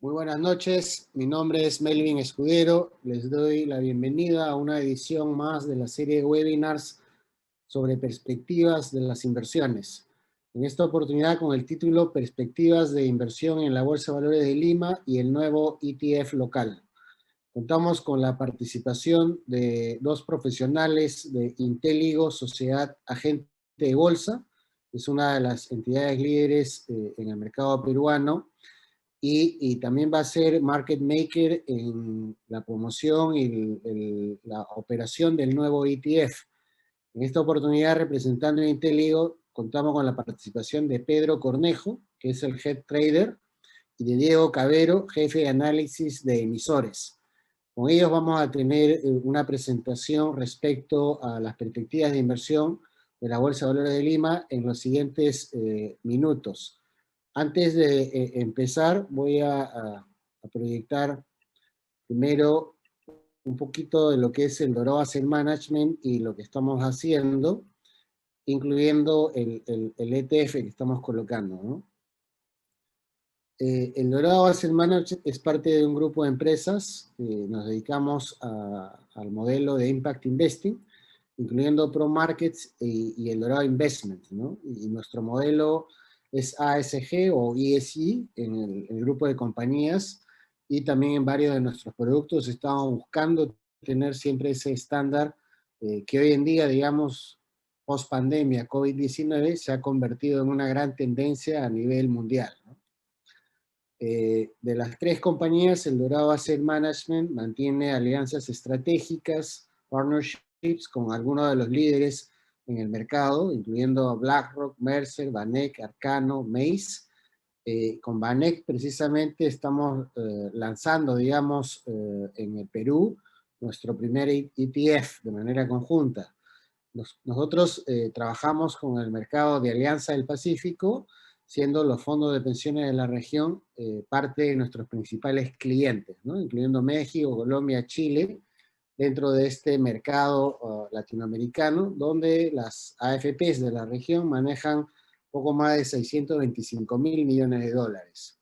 Muy buenas noches, mi nombre es Melvin Escudero, les doy la bienvenida a una edición más de la serie de webinars sobre perspectivas de las inversiones. En esta oportunidad con el título Perspectivas de inversión en la Bolsa de Valores de Lima y el nuevo ETF local. Contamos con la participación de dos profesionales de Intéligo, Sociedad Agente de Bolsa, es una de las entidades líderes en el mercado peruano, y también va a ser market maker en la promoción y la operación del nuevo ETF. En esta oportunidad, representando a Intéligo, contamos con la participación de Pedro Cornejo, que es el Head Trader, y de Diego Cabero, jefe de análisis de emisores. Con ellos vamos a tener una presentación respecto a las perspectivas de inversión de la Bolsa de Valores de Lima en los siguientes minutos. Antes de empezar, voy a proyectar primero un poquito de lo que es el Dorado Asset Management y lo que estamos haciendo, incluyendo el ETF que estamos colocando, ¿no? El Dorado Asset Management es parte de un grupo de empresas. Nos dedicamos al modelo de Impact Investing, incluyendo Pro Markets y el Dorado Investment, ¿no? Y nuestro modelo es ASG o ESG en el grupo de compañías, y también en varios de nuestros productos estamos buscando tener siempre ese estándar que hoy en día, digamos, post pandemia COVID-19, se ha convertido en una gran tendencia a nivel mundial, ¿no? De las tres compañías, el Dorado Asset Management mantiene alianzas estratégicas, partnerships con algunos de los líderes en el mercado, incluyendo BlackRock, Mercer, VanEck, Arcano, Mace. Con VanEck precisamente estamos lanzando, digamos, en el Perú, nuestro primer ETF de manera conjunta. Nosotros trabajamos con el mercado de Alianza del Pacífico, siendo los fondos de pensiones de la región parte de nuestros principales clientes, ¿no? Incluyendo México, Colombia, Chile, dentro de este mercado latinoamericano, donde las AFPs de la región manejan poco más de 625.000 millones de dólares.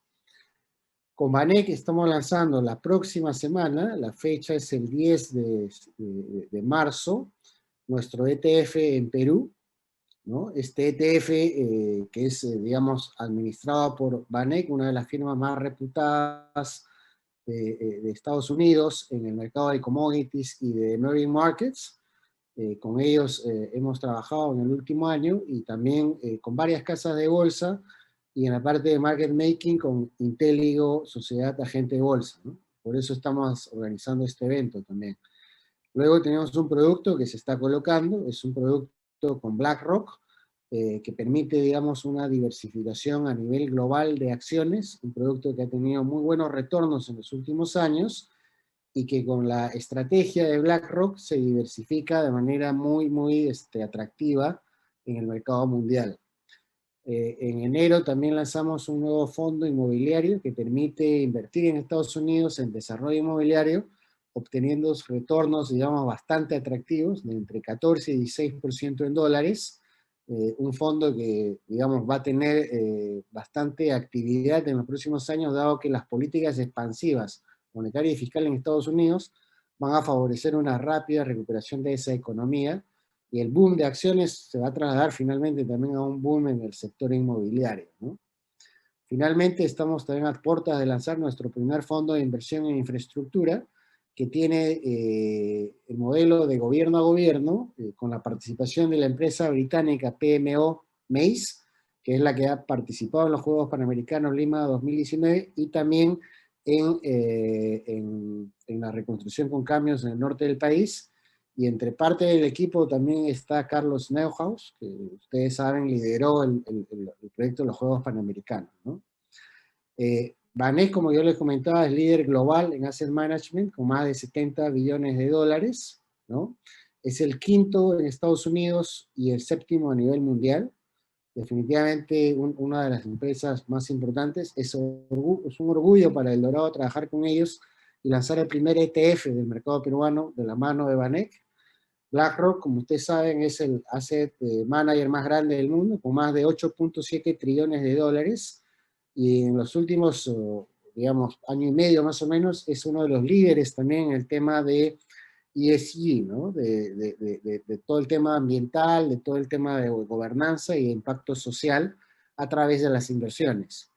Con VanEck estamos lanzando la próxima semana, la fecha es el 10 de marzo, nuestro ETF en Perú, ¿no? Este ETF que es, digamos, administrado por VanEck, una de las firmas más reputadas de Estados Unidos en el mercado de commodities y de emerging markets. Con ellos hemos trabajado en el último año y también con varias casas de bolsa, y en la parte de market making con Intéligo, Sociedad Agente de Bolsa, ¿no? Por eso estamos organizando este evento también. Luego tenemos un producto que se está colocando, es un producto con BlackRock, que permite, digamos, una diversificación a nivel global de acciones, un producto que ha tenido muy buenos retornos en los últimos años, y que con la estrategia de BlackRock se diversifica de manera muy atractiva en el mercado mundial. En enero también lanzamos un nuevo fondo inmobiliario que permite invertir en Estados Unidos en desarrollo inmobiliario, obteniendo retornos, digamos, bastante atractivos, de entre 14 y 16% en dólares. Un fondo que, digamos, va a tener bastante actividad en los próximos años, dado que las políticas expansivas monetaria y fiscal en Estados Unidos van a favorecer una rápida recuperación de esa economía, y el boom de acciones se va a trasladar finalmente también a un boom en el sector inmobiliario, ¿no? Finalmente, estamos también a puertas de lanzar nuestro primer fondo de inversión en infraestructura, que tiene el modelo de gobierno a gobierno, con la participación de la empresa británica PMO Mace, que es la que ha participado en los Juegos Panamericanos Lima 2019, y también en la reconstrucción con cambios en el norte del país. Y entre parte del equipo también está Carlos Neuhaus, que ustedes saben lideró el proyecto de los Juegos Panamericanos, ¿no? VanEck, como yo les comentaba, es líder global en Asset Management con más de 70 billones de dólares, ¿no? Es el quinto en Estados Unidos y el séptimo a nivel mundial. Definitivamente una de las empresas más importantes. Es un orgullo para el Dorado trabajar con ellos y lanzar el primer ETF del mercado peruano de la mano de VanEck. BlackRock, como ustedes saben, es el asset manager más grande del mundo, con más de 8.7 trillones de dólares, y en los últimos digamos, año y medio más o menos, es uno de los líderes también en el tema de ESG, ¿no? De todo el tema ambiental, de todo el tema de gobernanza y de impacto social a través de las inversiones.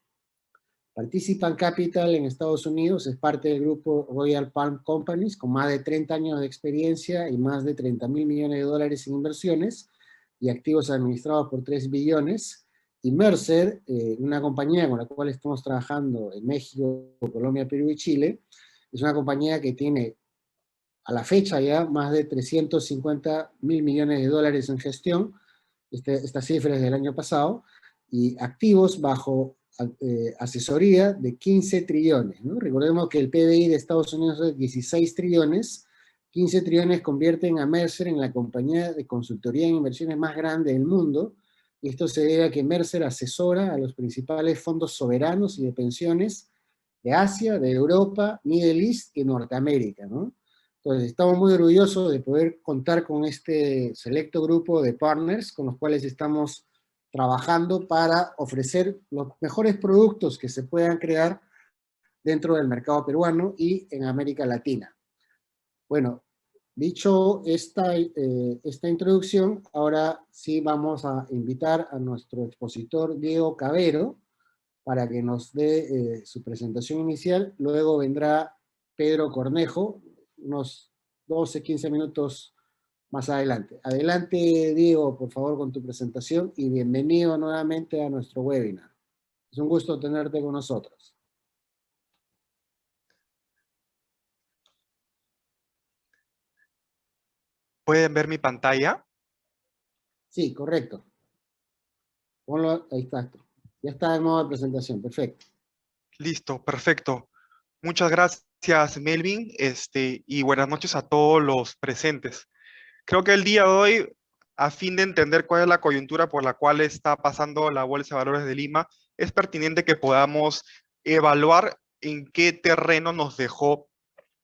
Participant Capital en Estados Unidos es parte del grupo Royal Palm Companies, con más de 30 años de experiencia y más de 30.000 millones de dólares en inversiones y activos administrados por 3 billones. Y Mercer, una compañía con la cual estamos trabajando en México, Colombia, Perú y Chile, es una compañía que tiene a la fecha ya más de 350.000 millones de dólares en gestión, esta cifra es del año pasado, y activos bajo asesoría de 15 trillones, ¿no? Recordemos que el PBI de Estados Unidos es 16 trillones, 15 trillones convierten a Mercer en la compañía de consultoría en inversiones más grande del mundo, y esto se debe a que Mercer asesora a los principales fondos soberanos y de pensiones de Asia, de Europa, Middle East y Norteamérica, ¿no? Entonces, estamos muy orgullosos de poder contar con este selecto grupo de partners con los cuales estamos trabajando para ofrecer los mejores productos que se puedan crear dentro del mercado peruano y en América Latina. Bueno, dicho esta introducción, ahora sí vamos a invitar a nuestro expositor Diego Cavero para que nos dé su presentación inicial. Luego vendrá Pedro Cornejo, unos 12, 15 minutos más adelante. Adelante, Diego, por favor, con tu presentación y bienvenido nuevamente a nuestro webinar. Es un gusto tenerte con nosotros. ¿Pueden ver mi pantalla? Sí, correcto. Ponlo, ahí está. Ya está en modo de presentación, perfecto. Listo, perfecto. Muchas gracias, Melvin, y buenas noches a todos los presentes. Creo que el día de hoy, a fin de entender cuál es la coyuntura por la cual está pasando la Bolsa de Valores de Lima, es pertinente que podamos evaluar en qué terreno nos dejó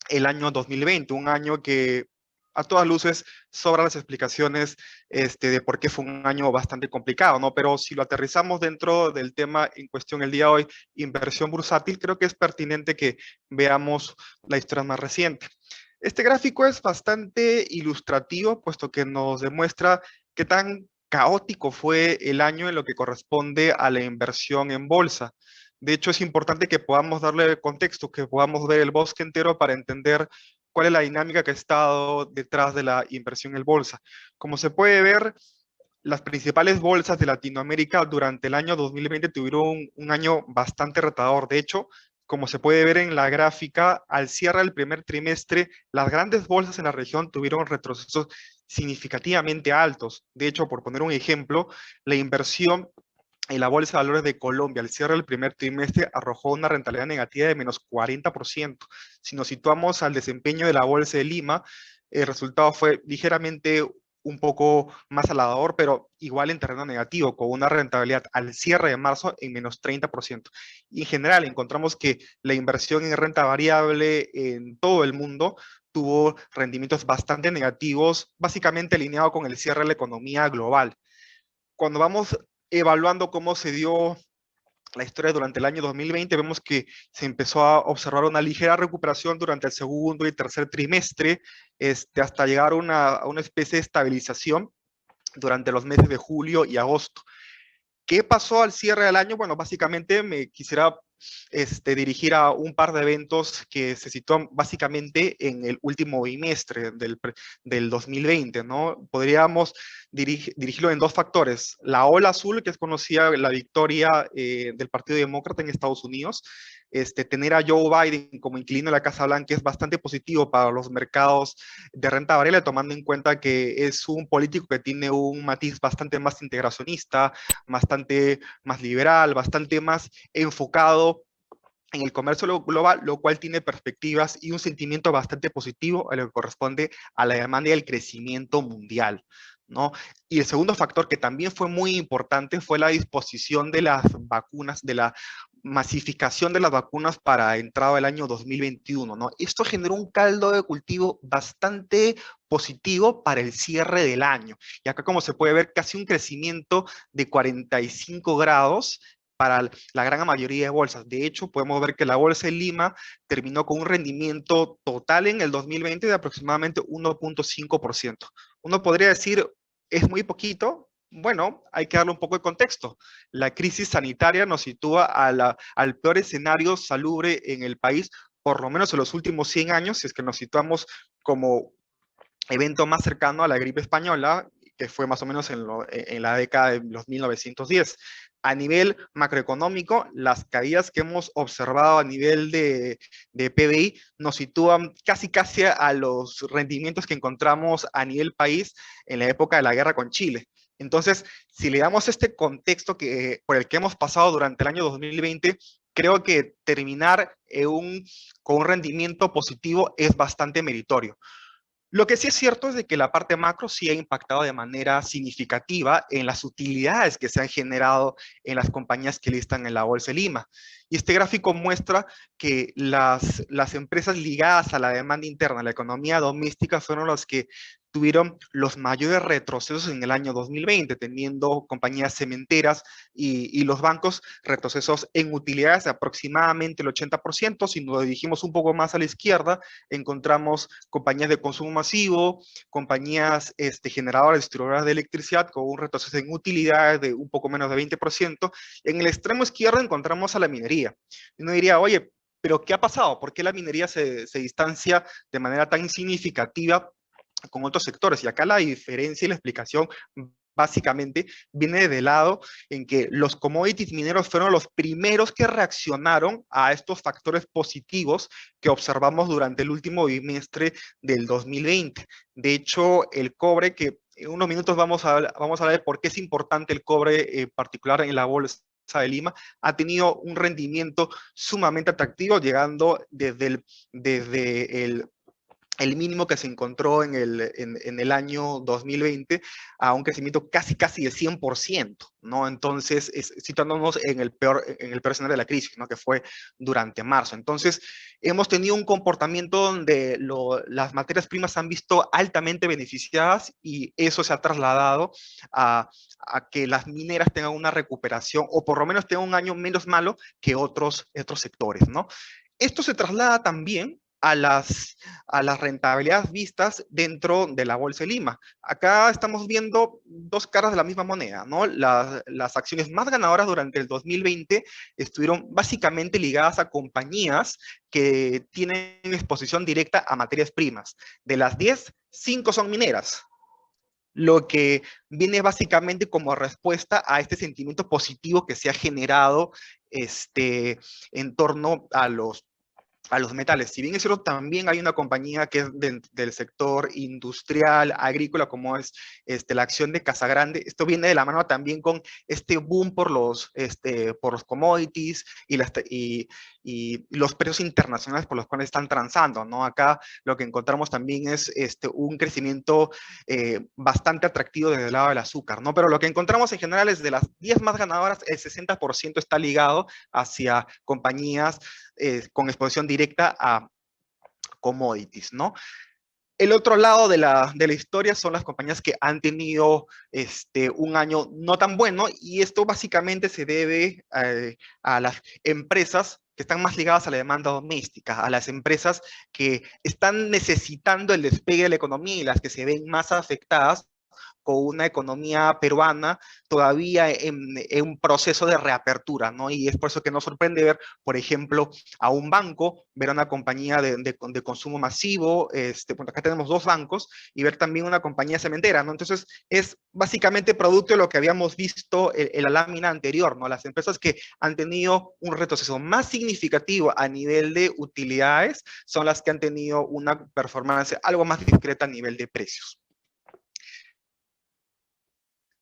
el año 2020, un año que a todas luces sobran las explicaciones de por qué fue un año bastante complicado, ¿no? Pero si lo aterrizamos dentro del tema en cuestión el día de hoy, inversión bursátil, creo que es pertinente que veamos la historia más reciente. Este gráfico es bastante ilustrativo, puesto que nos demuestra qué tan caótico fue el año en lo que corresponde a la inversión en bolsa. De hecho, es importante que podamos darle contexto, que podamos ver el bosque entero para entender cuál es la dinámica que ha estado detrás de la inversión en bolsa. Como se puede ver, las principales bolsas de Latinoamérica durante el año 2020 tuvieron un año bastante retador. De hecho, como se puede ver en la gráfica, al cierre del primer trimestre, las grandes bolsas en la región tuvieron retrocesos significativamente altos. De hecho, por poner un ejemplo, la inversión en la Bolsa de Valores de Colombia, al cierre del primer trimestre, arrojó una rentabilidad negativa de menos 40%. Si nos situamos al desempeño de la Bolsa de Lima, el resultado fue ligeramente un poco más halagador, pero igual en terreno negativo, con una rentabilidad al cierre de marzo en menos 30%. Y en general encontramos que la inversión en renta variable en todo el mundo tuvo rendimientos bastante negativos, básicamente alineado con el cierre de la economía global. Cuando vamos evaluando cómo se dio la historia durante el año 2020, vemos que se empezó a observar una ligera recuperación durante el segundo y tercer trimestre, hasta llegar a una especie de estabilización durante los meses de julio y agosto. ¿Qué pasó al cierre del año? Bueno, básicamente me quisiera dirigir a un par de eventos que se sitúan básicamente en el último bimestre del 2020, ¿no? Podríamos dirigirlo en dos factores. La ola azul, que es conocida la victoria del Partido Demócrata en Estados Unidos. Tener a Joe Biden como inquilino de la Casa Blanca es bastante positivo para los mercados de renta variable, tomando en cuenta que es un político que tiene un matiz bastante más integracionista, bastante más liberal, bastante más enfocado en el comercio global, lo cual tiene perspectivas y un sentimiento bastante positivo en lo que corresponde a la demanda y el crecimiento mundial, ¿no? Y el segundo factor que también fue muy importante fue la disposición de las vacunas, de la masificación de las vacunas para entrada del año 2021, ¿no? Esto generó un caldo de cultivo bastante positivo para el cierre del año. Y acá, como se puede ver, casi un crecimiento de 45 grados para la gran mayoría de bolsas. De hecho, podemos ver que la Bolsa de Lima terminó con un rendimiento total en el 2020 de aproximadamente 1.5%. Uno podría decir, es muy poquito. Bueno, hay que darle un poco de contexto. La crisis sanitaria nos sitúa al peor escenario salubre en el país, por lo menos en los últimos 100 años, si es que nos situamos como evento más cercano a la gripe española, que fue más o menos en la década de los 1910. A nivel macroeconómico, las caídas que hemos observado a nivel de PBI nos sitúan casi a los rendimientos que encontramos a nivel país en la época de la guerra con Chile. Entonces, si le damos este contexto por el que hemos pasado durante el año 2020, creo que terminar con un rendimiento positivo es bastante meritorio. Lo que sí es cierto es de que la parte macro sí ha impactado de manera significativa en las utilidades que se han generado en las compañías que listan en la Bolsa de Lima. Y este gráfico muestra que las empresas ligadas a la demanda interna, a la economía doméstica, fueron las que tuvieron los mayores retrocesos en el año 2020, teniendo compañías cementeras y los bancos retrocesos en utilidades de aproximadamente el 80%. Si nos dirigimos un poco más a la izquierda, encontramos compañías de consumo masivo, compañías generadoras, distribuidoras de electricidad con un retroceso en utilidades de un poco menos de 20%. En el extremo izquierdo encontramos a la minería. Y uno diría, oye, ¿pero qué ha pasado? ¿Por qué la minería se distancia de manera tan significativa con otros sectores? Y acá la diferencia y la explicación básicamente viene de lado en que los commodities mineros fueron los primeros que reaccionaron a estos factores positivos que observamos durante el último bimestre del 2020. De hecho, el cobre, que en unos minutos vamos a hablar de por qué es importante el cobre en particular en la bolsa de Lima, ha tenido un rendimiento sumamente atractivo, llegando desde el mínimo que se encontró en el año 2020 a un crecimiento casi de 100%, ¿no? Entonces, situándonos en el peor escenario de la crisis, ¿no? Que fue durante marzo. Entonces, hemos tenido un comportamiento donde las materias primas se han visto altamente beneficiadas y eso se ha trasladado a que las mineras tengan una recuperación o por lo menos tengan un año menos malo que otros sectores, ¿no? Esto se traslada también a las rentabilidades vistas dentro de la Bolsa de Lima. Acá estamos viendo dos caras de la misma moneda, ¿no? Las acciones más ganadoras durante el 2020 estuvieron básicamente ligadas a compañías que tienen exposición directa a materias primas. De las 10, 5 son mineras, lo que viene básicamente como respuesta a este sentimiento positivo que se ha generado en torno a los metales. Si bien es cierto, también hay una compañía que es del sector industrial, agrícola, como es la acción de Casagrande. Esto viene de la mano también con este boom por los commodities y los precios internacionales por los cuales están transando, ¿no? Acá lo que encontramos también es un crecimiento bastante atractivo desde el lado del azúcar, ¿no? Pero lo que encontramos en general es de las 10 más ganadoras, el 60% está ligado hacia compañías con exposición directa a commodities, ¿no? El otro lado de la historia son las compañías que han tenido un año no tan bueno, y esto básicamente se debe a las empresas que están más ligadas a la demanda doméstica, a las empresas que están necesitando el despegue de la economía y las que se ven más afectadas con una economía peruana todavía en un proceso de reapertura, ¿no? Y es por eso que nos sorprende ver, por ejemplo, a un banco, ver a una compañía de consumo masivo, bueno, acá tenemos dos bancos, y ver también una compañía cementera, ¿no? Entonces, es básicamente producto de lo que habíamos visto en la lámina anterior, ¿no? Las empresas que han tenido un retroceso más significativo a nivel de utilidades son las que han tenido una performance algo más discreta a nivel de precios.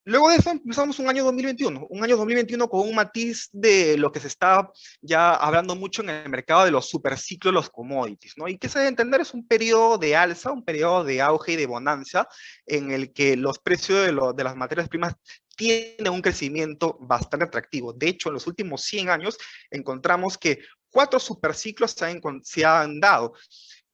Luego de eso empezamos un año 2021 con un matiz de lo que se está ya hablando mucho en el mercado de los superciclos, los commodities, ¿no? Y que se debe entender es un periodo de alza, un periodo de auge y de bonanza en el que los precios de las materias primas tienen un crecimiento bastante atractivo. De hecho, en los últimos 100 años encontramos que 4 superciclos se han dado.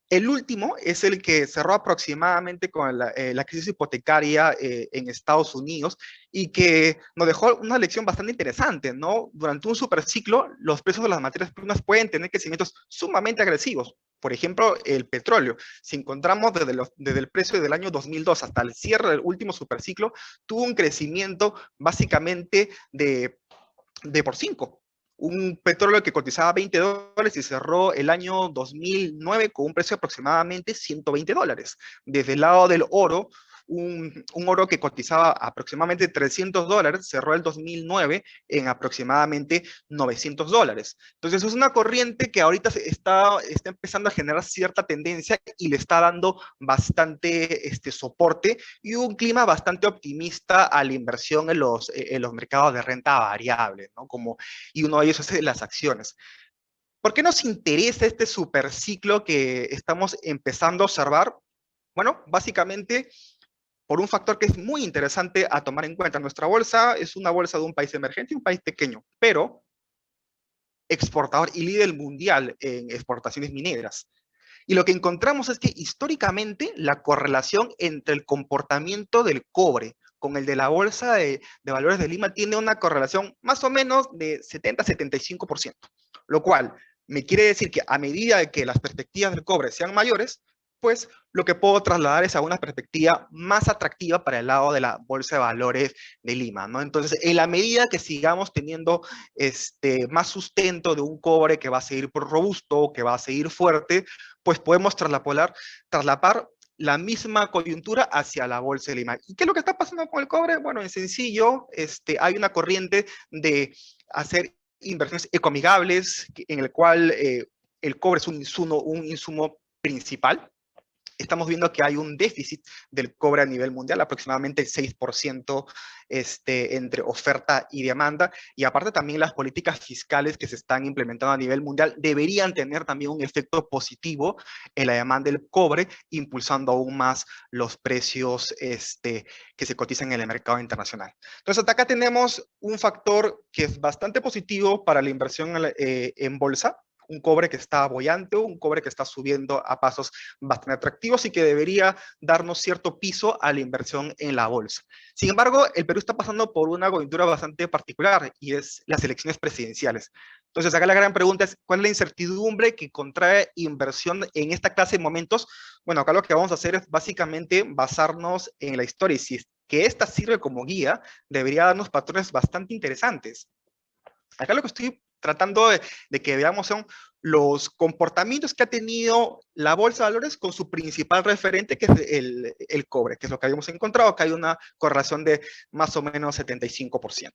El último es el que cerró aproximadamente con la crisis hipotecaria en Estados Unidos y que nos dejó una lección bastante interesante, ¿no? Durante un superciclo, los precios de las materias primas pueden tener crecimientos sumamente agresivos. Por ejemplo, el petróleo. Si encontramos desde el precio del año 2002 hasta el cierre del último superciclo, tuvo un crecimiento básicamente de por 5. Un petróleo que cotizaba $20 y cerró el año 2009 con un precio de aproximadamente $120. Desde el lado del oro, un oro que cotizaba aproximadamente $300, cerró el 2009 en aproximadamente $900. Entonces es una corriente que ahorita está empezando a generar cierta tendencia y le está dando bastante soporte y un clima bastante optimista a la inversión en los mercados de renta variable, ¿no? Y uno de ellos es las acciones. ¿Por qué nos interesa este superciclo que estamos empezando a observar? Bueno, básicamente por un factor que es muy interesante a tomar en cuenta. Nuestra bolsa es una bolsa de un país emergente y un país pequeño, pero exportador y líder mundial en exportaciones mineras. Y lo que encontramos es que históricamente la correlación entre el comportamiento del cobre con el de la Bolsa de Valores de Lima tiene una correlación más o menos de 70-75%, lo cual me quiere decir que a medida que las perspectivas del cobre sean mayores, pues lo que puedo trasladar es a una perspectiva más atractiva para el lado de la Bolsa de Valores de Lima, ¿no? Entonces, en la medida que sigamos teniendo más sustento de un cobre que va a seguir por robusto, que va a seguir fuerte, pues podemos traslapar la misma coyuntura hacia la bolsa de Lima. ¿Y qué es lo que está pasando con el cobre? Bueno, en sencillo, hay una corriente de hacer inversiones ecoamigables en el cual el cobre es un insumo principal. Estamos viendo que hay un déficit del cobre a nivel mundial, aproximadamente el 6% entre oferta y demanda, y aparte también las políticas fiscales que se están implementando a nivel mundial deberían tener también un efecto positivo en la demanda del cobre, impulsando aún más los precios que se cotizan en el mercado internacional. Entonces, hasta acá tenemos un factor que es bastante positivo para la inversión en bolsa, un cobre que está boyante, un cobre que está subiendo a pasos bastante atractivos y que debería darnos cierto piso a la inversión en la bolsa. Sin embargo, el Perú está pasando por una coyuntura bastante particular y es las elecciones presidenciales. Entonces, acá la gran pregunta es, ¿cuál es la incertidumbre que contrae inversión en esta clase de momentos? Bueno, acá lo que vamos a hacer es básicamente basarnos en la historia y si es que esta sirve como guía, debería darnos patrones bastante interesantes. Acá lo que estoy tratando de que veamos son los comportamientos que ha tenido la bolsa de valores con su principal referente, que es el cobre, que es lo que habíamos encontrado, que hay una correlación de más o menos 75%.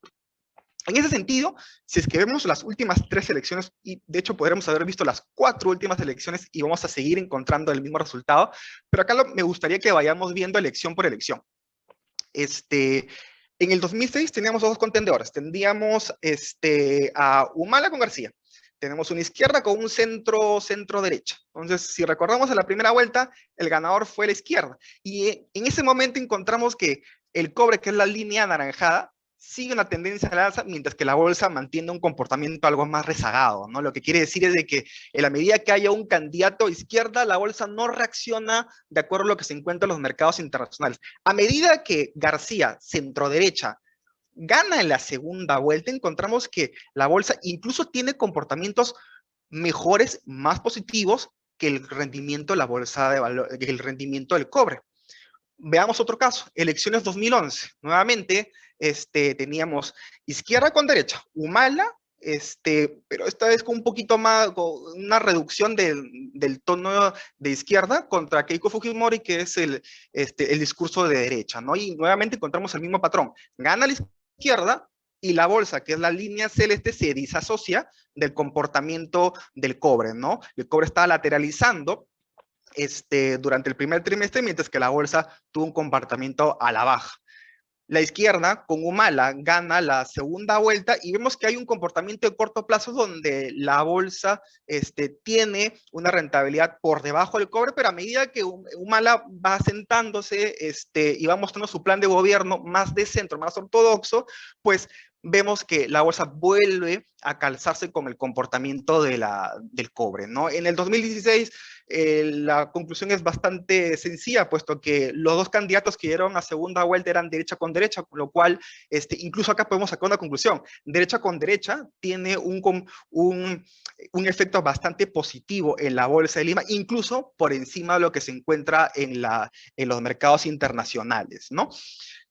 En ese sentido, si es que vemos las últimas 3 elecciones, y de hecho podremos haber visto las 4 últimas elecciones y vamos a seguir encontrando el mismo resultado, pero acá me gustaría que vayamos viendo elección por elección. En el 2006 teníamos 2 contendores. Tendríamos a Humala con García. Tenemos una izquierda con un centro derecha. Entonces, si recordamos en la primera vuelta, el ganador fue la izquierda. Y en ese momento encontramos que el cobre, que es la línea anaranjada, sigue una tendencia al alza, mientras que la bolsa mantiene un comportamiento algo más rezagado, ¿no? Lo que quiere decir es de que en la medida que haya un candidato a izquierda, la bolsa no reacciona de acuerdo a lo que se encuentra en los mercados internacionales. A medida que García, centro-derecha, gana en la segunda vuelta, encontramos que la bolsa incluso tiene comportamientos mejores, más positivos que el rendimiento de la bolsa de valor, que el rendimiento del cobre. Veamos otro caso, elecciones 2011. Nuevamente, teníamos izquierda con derecha, Humala, pero esta vez con un poquito más, con una reducción del tono de izquierda contra Keiko Fujimori, que es el discurso de derecha, ¿no? Y nuevamente encontramos el mismo patrón. Gana la izquierda y la bolsa, que es la línea celeste, se disasocia del comportamiento del cobre, ¿no? El cobre está lateralizando durante el primer trimestre, mientras que la bolsa tuvo un comportamiento a la baja. La izquierda, con Humala, gana la segunda vuelta y vemos que hay un comportamiento de corto plazo donde la bolsa tiene una rentabilidad por debajo del cobre, pero a medida que Humala va asentándose y va mostrando su plan de gobierno más de centro, más ortodoxo, pues vemos que la bolsa vuelve a calzarse con el comportamiento del cobre, ¿no? En el 2016, la conclusión es bastante sencilla, puesto que los dos candidatos que dieron a segunda vuelta eran derecha con derecha, con lo cual, incluso acá podemos sacar una conclusión. Derecha con derecha tiene un efecto bastante positivo en la bolsa de Lima, incluso por encima de lo que se encuentra en los mercados internacionales, ¿no?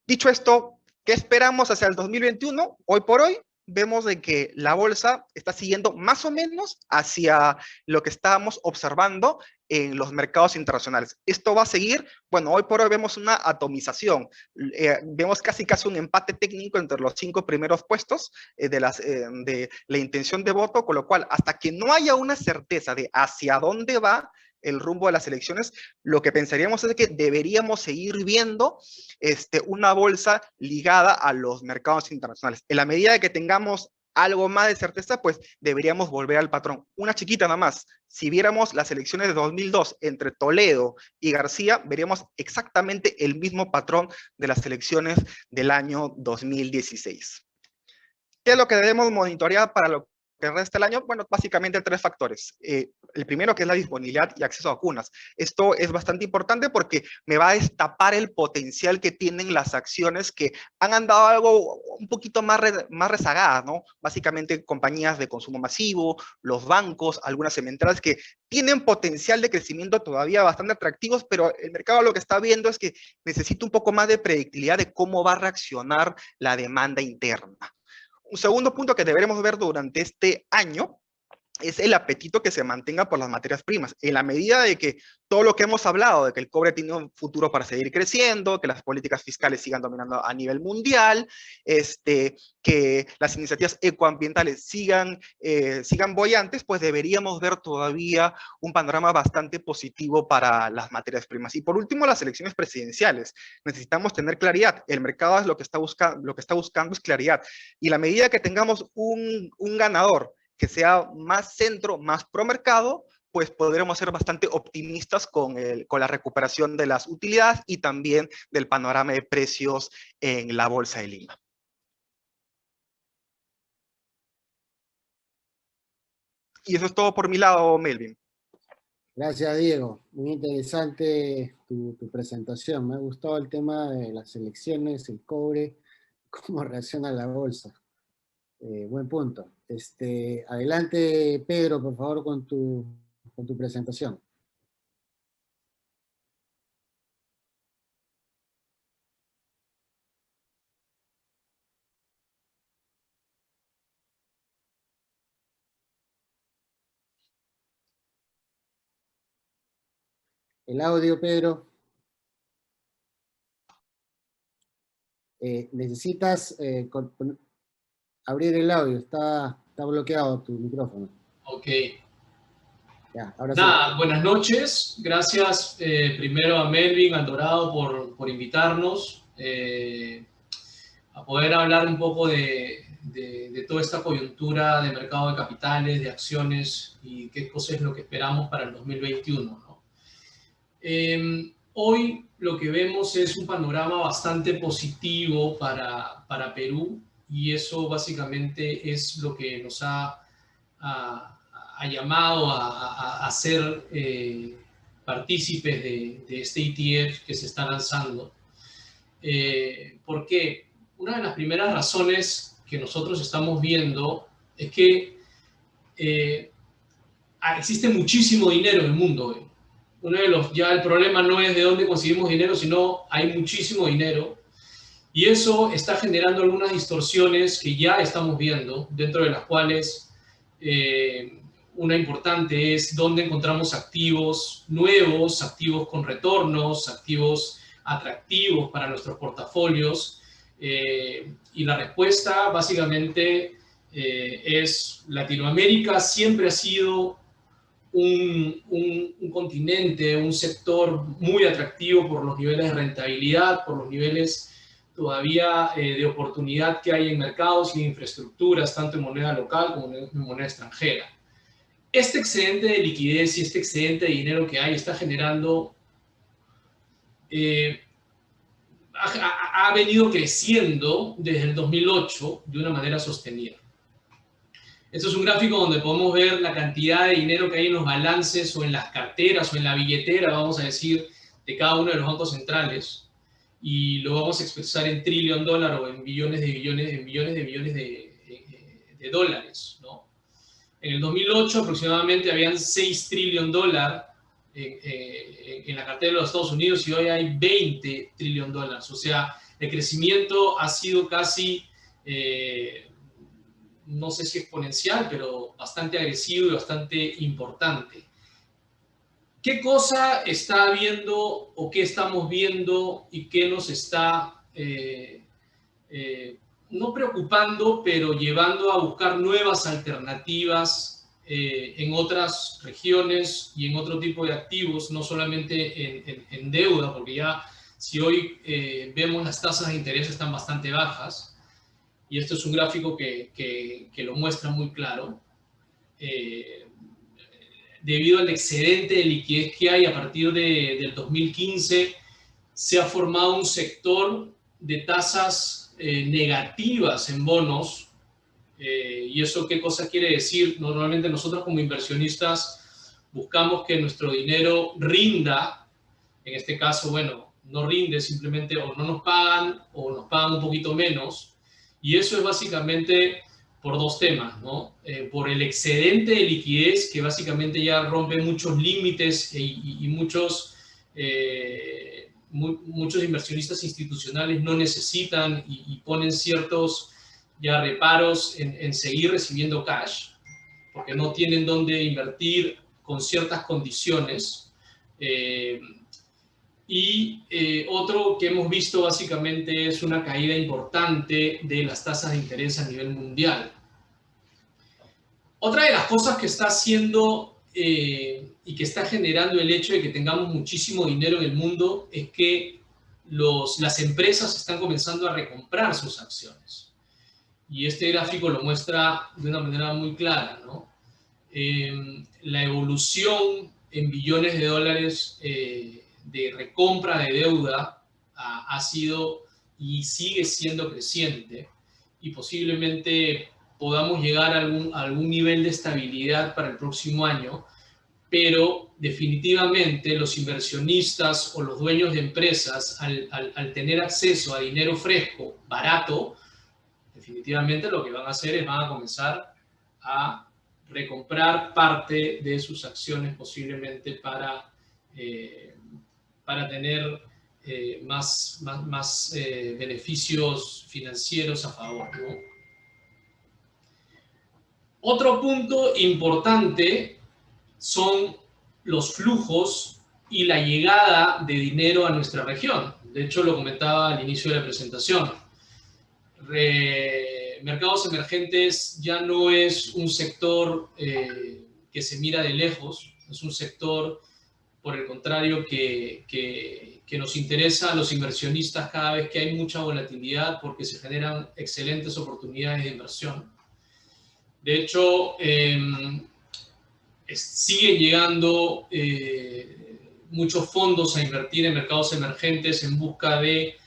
Dicho esto, ¿qué esperamos hacia el 2021? Hoy por hoy vemos de que la bolsa está siguiendo más o menos hacia lo que estábamos observando en los mercados internacionales. Esto va a seguir, bueno, hoy por hoy vemos una atomización, vemos casi un empate técnico entre los 5 primeros puestos de la intención de voto, con lo cual hasta que no haya una certeza de hacia dónde va el rumbo de las elecciones, lo que pensaríamos es que deberíamos seguir viendo una bolsa ligada a los mercados internacionales. En la medida de que tengamos algo más de certeza, pues deberíamos volver al patrón. Una chiquita nada más. Si viéramos las elecciones de 2002 entre Toledo y García, veríamos exactamente el mismo patrón de las elecciones del año 2016. ¿Qué es lo que debemos monitorear para lo que resta del año? Bueno, básicamente 3 factores. El primero, que es la disponibilidad y acceso a vacunas. Esto es bastante importante porque me va a destapar el potencial que tienen las acciones que han andado algo un poquito más rezagadas, ¿no? Básicamente compañías de consumo masivo, los bancos, algunas cementeras que tienen potencial de crecimiento todavía bastante atractivos, pero el mercado lo que está viendo es que necesita un poco más de predictibilidad de cómo va a reaccionar la demanda interna. Un segundo punto que deberemos ver durante este año es el apetito que se mantenga por las materias primas. En la medida de que todo lo que hemos hablado, de que el cobre tiene un futuro para seguir creciendo, que las políticas fiscales sigan dominando a nivel mundial, que las iniciativas ecoambientales sigan boyantes, pues deberíamos ver todavía un panorama bastante positivo para las materias primas. Y por último, las elecciones presidenciales. Necesitamos tener claridad. El mercado es lo que está buscando es claridad. Y la medida que tengamos un ganador que sea más centro, más pro mercado, pues podremos ser bastante optimistas con la recuperación de las utilidades y también del panorama de precios en la Bolsa de Lima. Y eso es todo por mi lado, Melvin. Gracias, Diego. Muy interesante tu presentación. Me ha gustado el tema de las elecciones, el cobre, cómo reacciona la bolsa. Buen punto. Adelante, Pedro, por favor, con tu presentación. El audio, Pedro. Necesitas abrir el audio. Está bloqueado tu micrófono. Ok. Ya, ahora Nada, sí. buenas noches. Gracias primero a Melvin, al Dorado, por invitarnos a poder hablar un poco de toda esta coyuntura de mercado de capitales, de acciones y qué cosa es lo que esperamos para el 2021, ¿no? Hoy lo que vemos es un panorama bastante positivo para Perú y eso básicamente es lo que nos ha llamado a ser partícipes de este ETF que se está lanzando. Porque una de las primeras razones que nosotros estamos viendo es que existe muchísimo dinero en el mundo hoy. Ya el problema no es de dónde conseguimos dinero, sino hay muchísimo dinero. Y eso está generando algunas distorsiones que ya estamos viendo, dentro de las cuales una importante es dónde encontramos activos nuevos, activos con retornos, activos atractivos para nuestros portafolios. Y la respuesta básicamente es Latinoamérica siempre ha sido un continente, un sector muy atractivo por los niveles de rentabilidad, por los niveles todavía de oportunidad que hay en mercados y en infraestructuras, tanto en moneda local como en moneda extranjera. Este excedente de liquidez y este excedente de dinero que hay está generando ha venido creciendo desde el 2008 de una manera sostenida. Este es un gráfico donde podemos ver la cantidad de dinero que hay en los balances o en las carteras o en la billetera, vamos a decir, de cada uno de los bancos centrales. Y lo vamos a expresar en $1 trillion o en billones de billones de dólares, ¿no? En el 2008 aproximadamente habían $6 trillion en la cartera de los Estados Unidos y hoy hay $20 trillion. O sea, el crecimiento ha sido casi, no sé si exponencial, pero bastante agresivo y bastante importante. ¿Qué cosa está viendo o qué estamos viendo y qué nos está no preocupando, pero llevando a buscar nuevas alternativas en otras regiones y en otro tipo de activos, no solamente en deuda, porque ya si hoy vemos las tasas de interés están bastante bajas, y esto es un gráfico que lo muestra muy claro. Debido al excedente de liquidez que hay a partir del 2015, se ha formado un sector de tasas negativas en bonos. ¿Y eso qué cosa quiere decir? Normalmente nosotros como inversionistas buscamos que nuestro dinero rinda. En este caso, bueno, no rinde, simplemente o no nos pagan o nos pagan un poquito menos. Y eso es básicamente por dos temas, ¿no? Por el excedente de liquidez, que básicamente ya rompe muchos límites y muchos inversionistas institucionales no necesitan y ponen ciertos ya reparos en seguir recibiendo cash, porque no tienen dónde invertir con ciertas condiciones. Otro que hemos visto básicamente es una caída importante de las tasas de interés a nivel mundial. Otra de las cosas que está haciendo y que está generando el hecho de que tengamos muchísimo dinero en el mundo es que las empresas están comenzando a recomprar sus acciones. Y este gráfico lo muestra de una manera muy clara, ¿no? La evolución en billones de dólares de recompra de deuda ha sido y sigue siendo creciente, y posiblemente podamos llegar a algún nivel de estabilidad para el próximo año, pero definitivamente los inversionistas o los dueños de empresas, al tener acceso a dinero fresco, barato, definitivamente lo que van a hacer es van a comenzar a recomprar parte de sus acciones posiblemente para tener más beneficios financieros a favor, ¿no? Otro punto importante son los flujos y la llegada de dinero a nuestra región. De hecho, lo comentaba al inicio de la presentación. Mercados emergentes ya no es un sector que se mira de lejos, es un sector, por el contrario, que nos interesa a los inversionistas cada vez que hay mucha volatilidad, porque se generan excelentes oportunidades de inversión. De hecho, siguen llegando muchos fondos a invertir en mercados emergentes en busca de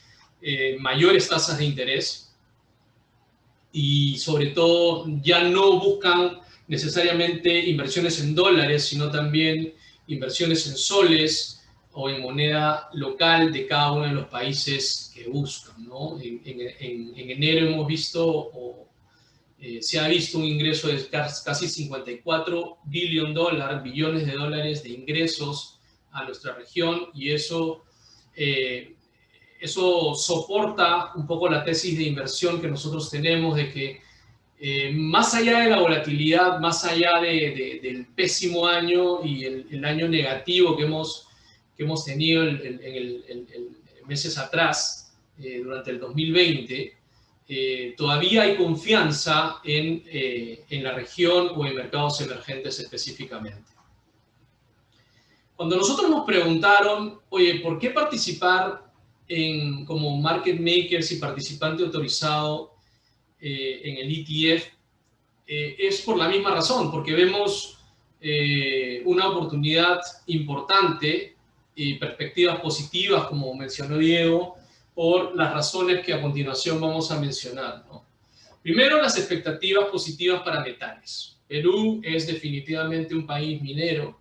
mayores tasas de interés, y sobre todo ya no buscan necesariamente inversiones en dólares, sino también inversiones en soles o en moneda local de cada uno de los países que buscan, ¿no? En enero hemos visto, se ha visto un ingreso de casi $54 billones de dólares de ingresos a nuestra región, y eso soporta un poco la tesis de inversión que nosotros tenemos de que más allá de la volatilidad, más allá del pésimo año y el año negativo que hemos tenido en meses atrás, durante el 2020, todavía hay confianza en la región o en mercados emergentes específicamente. Cuando nosotros nos preguntaron, oye, ¿por qué participar como market makers y participante autorizado en el ETF? Es por la misma razón, porque vemos una oportunidad importante y perspectivas positivas, como mencionó Diego, por las razones que a continuación vamos a mencionar, ¿no? Primero, las expectativas positivas para metales. Perú es definitivamente un país minero,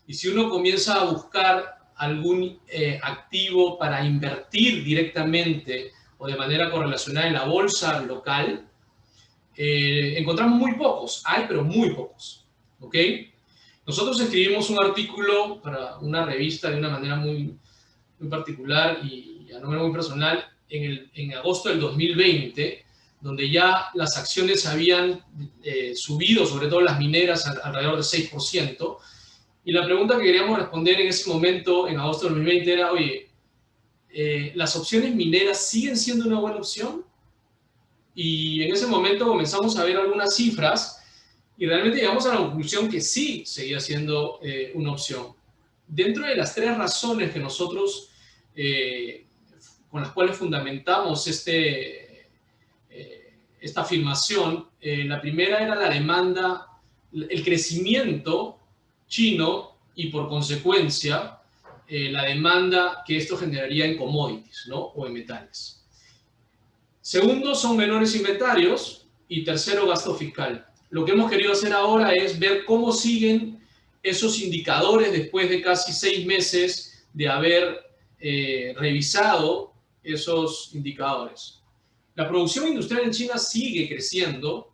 y si uno comienza a buscar algún activo para invertir directamente o de manera correlacionada en la bolsa local, encontramos muy pocos. Hay, pero muy pocos. ¿Ok? Nosotros escribimos un artículo para una revista de una manera muy particular y a número muy personal en agosto del 2020, donde ya las acciones habían subido, sobre todo las mineras, alrededor del 6%. Y la pregunta que queríamos responder en ese momento, en agosto del 2020, era, oye, ¿las opciones mineras siguen siendo una buena opción? Y en ese momento comenzamos a ver algunas cifras y realmente llegamos a la conclusión que sí seguía siendo una opción. Dentro de las 3 razones que nosotros, con las cuales fundamentamos esta afirmación, la primera era la demanda, el crecimiento chino y por consecuencia la demanda que esto generaría en commodities, ¿no? O en metales. Segundo, son menores inventarios. Y tercero, gasto fiscal. Lo que hemos querido hacer ahora es ver cómo siguen esos indicadores después de casi 6 meses de haber revisado esos indicadores. La producción industrial en China sigue creciendo.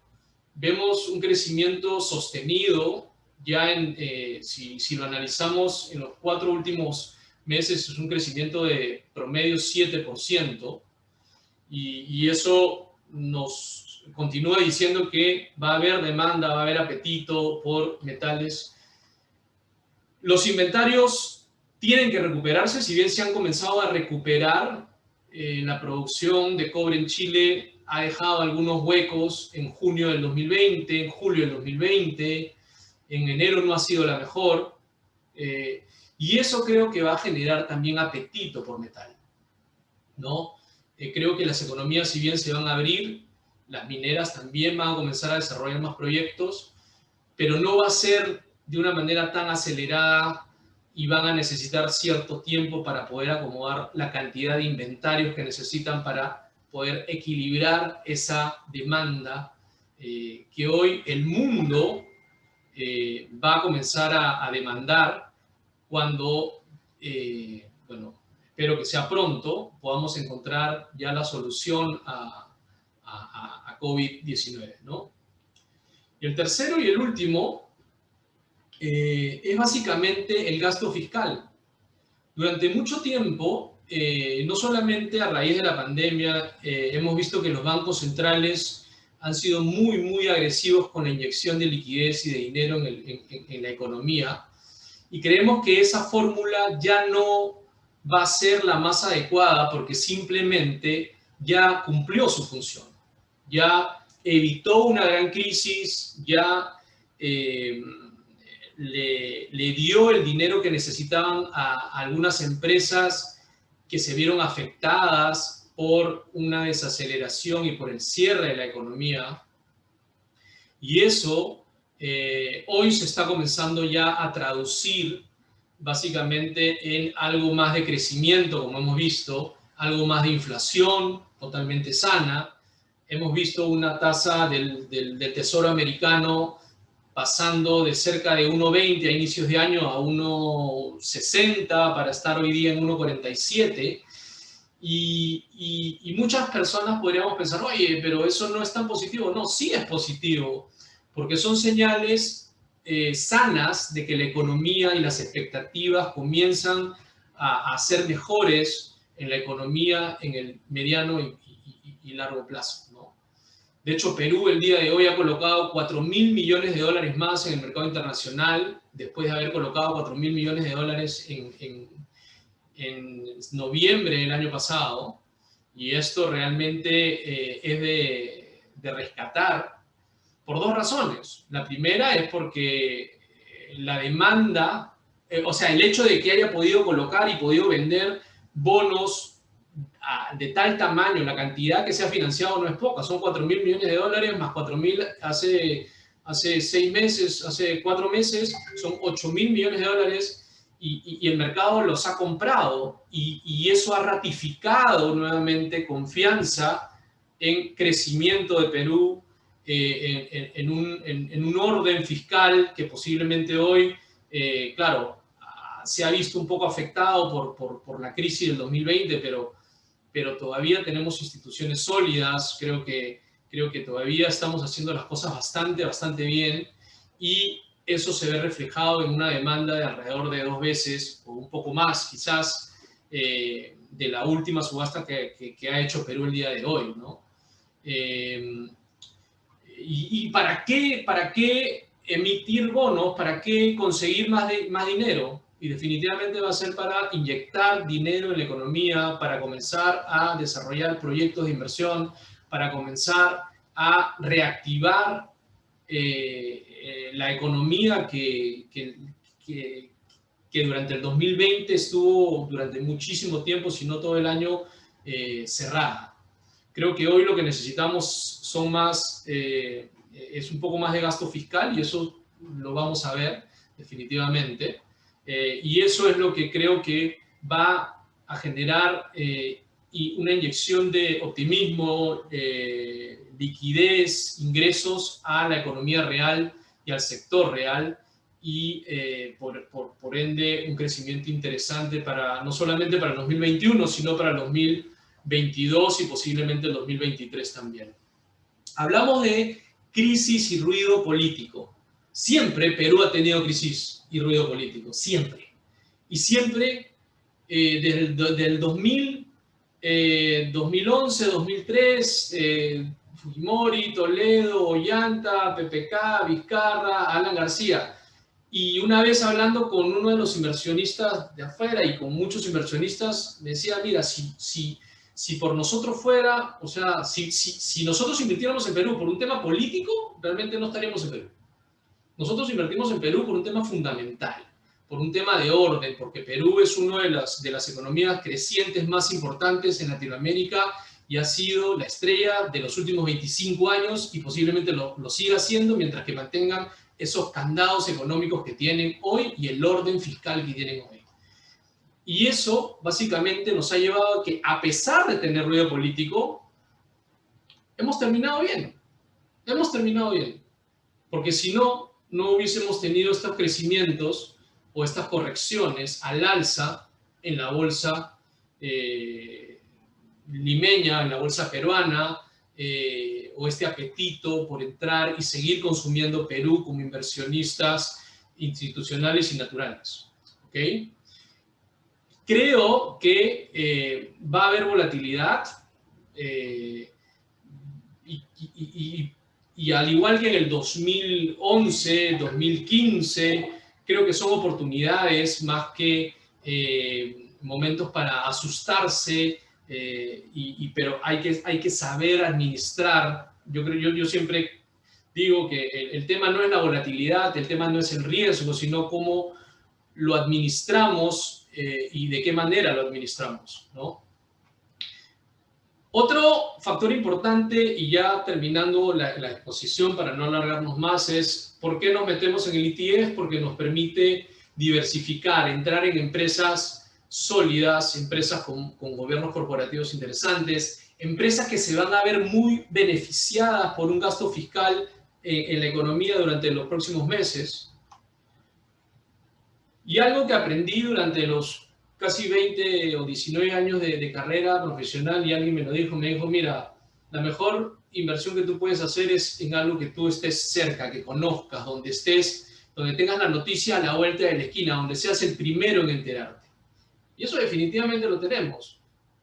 Vemos un crecimiento sostenido. Ya si lo analizamos en los 4 últimos meses, es un crecimiento de promedio 7%. Y eso nos continúa diciendo que va a haber demanda, va a haber apetito por metales. Los inventarios tienen que recuperarse, si bien se han comenzado a recuperar. La producción de cobre en Chile ha dejado algunos huecos en junio del 2020, en julio del 2020, en enero no ha sido la mejor. Y eso creo que va a generar también apetito por metal, ¿no? Creo que las economías, si bien se van a abrir, las mineras también van a comenzar a desarrollar más proyectos, pero no va a ser de una manera tan acelerada y van a necesitar cierto tiempo para poder acomodar la cantidad de inventarios que necesitan para poder equilibrar esa demanda que hoy el mundo va a comenzar a demandar cuando, bueno, espero que sea pronto, podamos encontrar ya la solución a COVID-19, ¿no? Y el tercero y el último es básicamente el gasto fiscal. Durante mucho tiempo, no solamente a raíz de la pandemia, hemos visto que los bancos centrales han sido muy agresivos con la inyección de liquidez y de dinero en la economía, y creemos que esa fórmula ya no va a ser la más adecuada porque simplemente ya cumplió su función, ya evitó una gran crisis, ya le dio el dinero que necesitaban a algunas empresas que se vieron afectadas por una desaceleración y por el cierre de la economía. Y eso hoy se está comenzando ya a traducir básicamente en algo más de crecimiento, como hemos visto, algo más de inflación totalmente sana. Hemos visto una tasa del Tesoro americano pasando de cerca de 1,20 a inicios de año a 1,60 para estar hoy día en 1,47. Y muchas personas podríamos pensar, oye, pero eso no es tan positivo. No, sí es positivo, porque son señales sanas de que la economía y las expectativas comienzan a ser mejores en la economía en el mediano y largo plazo, ¿no? De hecho, Perú el día de hoy ha colocado $4.000 millones más en el mercado internacional, después de haber colocado $4.000 millones en noviembre del año pasado. Y esto realmente es de rescatar por 2 razones. La primera es porque la demanda, o sea, el hecho de que haya podido colocar y podido vender bonos de tal tamaño, la cantidad que se ha financiado no es poca, son $4.000 millones, más 4.000 hace 6 meses, hace 4 meses, son $8.000 millones, y el mercado los ha comprado y eso ha ratificado nuevamente confianza en crecimiento de Perú, en un orden fiscal que posiblemente hoy, claro, se ha visto un poco afectado por la crisis del 2020, pero todavía tenemos instituciones sólidas, creo que todavía estamos haciendo las cosas bastante bien y eso se ve reflejado en una demanda de alrededor de 2 veces o un poco más quizás de la última subasta que ha hecho Perú el día de hoy, ¿no? ¿Y para qué emitir bonos? ¿Para qué conseguir más dinero? Y definitivamente va a ser para inyectar dinero en la economía, para comenzar a desarrollar proyectos de inversión, para comenzar a reactivar la economía que durante el 2020 estuvo durante muchísimo tiempo, si no todo el año, cerrada. Creo que hoy lo que necesitamos es un poco más de gasto fiscal y eso lo vamos a ver definitivamente. Y eso es lo que creo que va a generar una inyección de optimismo, liquidez, ingresos a la economía real y al sector real y por ende un crecimiento interesante no solamente para el 2021, sino para el 2022 y posiblemente el 2023 también. Hablamos de crisis y ruido político. Siempre Perú ha tenido crisis y ruido político, siempre. Y siempre, desde el 2011, 2003, Fujimori, Toledo, Ollanta, PPK, Vizcarra, Alan García. Y una vez hablando con uno de los inversionistas de afuera y con muchos inversionistas, me decía, mira, si por nosotros fuera, o sea, si nosotros invirtiéramos en Perú por un tema político, realmente no estaríamos en Perú. Nosotros invertimos en Perú por un tema fundamental, por un tema de orden, porque Perú es una de las economías crecientes más importantes en Latinoamérica y ha sido la estrella de los últimos 25 años y posiblemente lo siga siendo mientras que mantengan esos candados económicos que tienen hoy y el orden fiscal que tienen hoy. Y eso básicamente nos ha llevado a que, a pesar de tener ruido político, hemos terminado bien. Hemos terminado bien. Porque si no hubiésemos tenido estos crecimientos o estas correcciones al alza en la bolsa limeña, en la bolsa peruana, o este apetito por entrar y seguir consumiendo Perú como inversionistas institucionales y naturales. ¿Okay? Creo que va a haber volatilidad y al igual que en el 2011, 2015, creo que son oportunidades más que momentos para asustarse, pero hay que saber administrar. Yo siempre digo que el tema no es la volatilidad, el tema no es el riesgo, sino cómo lo administramos y de qué manera lo administramos, ¿no? Otro factor importante, y ya terminando la exposición para no alargarnos más, es por qué nos metemos en el ETF, porque nos permite diversificar, entrar en empresas sólidas, empresas con gobiernos corporativos interesantes, empresas que se van a ver muy beneficiadas por un gasto fiscal en la economía durante los próximos meses. Y algo que aprendí durante los casi 20 o 19 años de carrera profesional, y alguien me dijo, mira, la mejor inversión que tú puedes hacer es en algo que tú estés cerca, que conozcas, donde estés, donde tengas la noticia a la vuelta de la esquina, donde seas el primero en enterarte. Y eso definitivamente lo tenemos.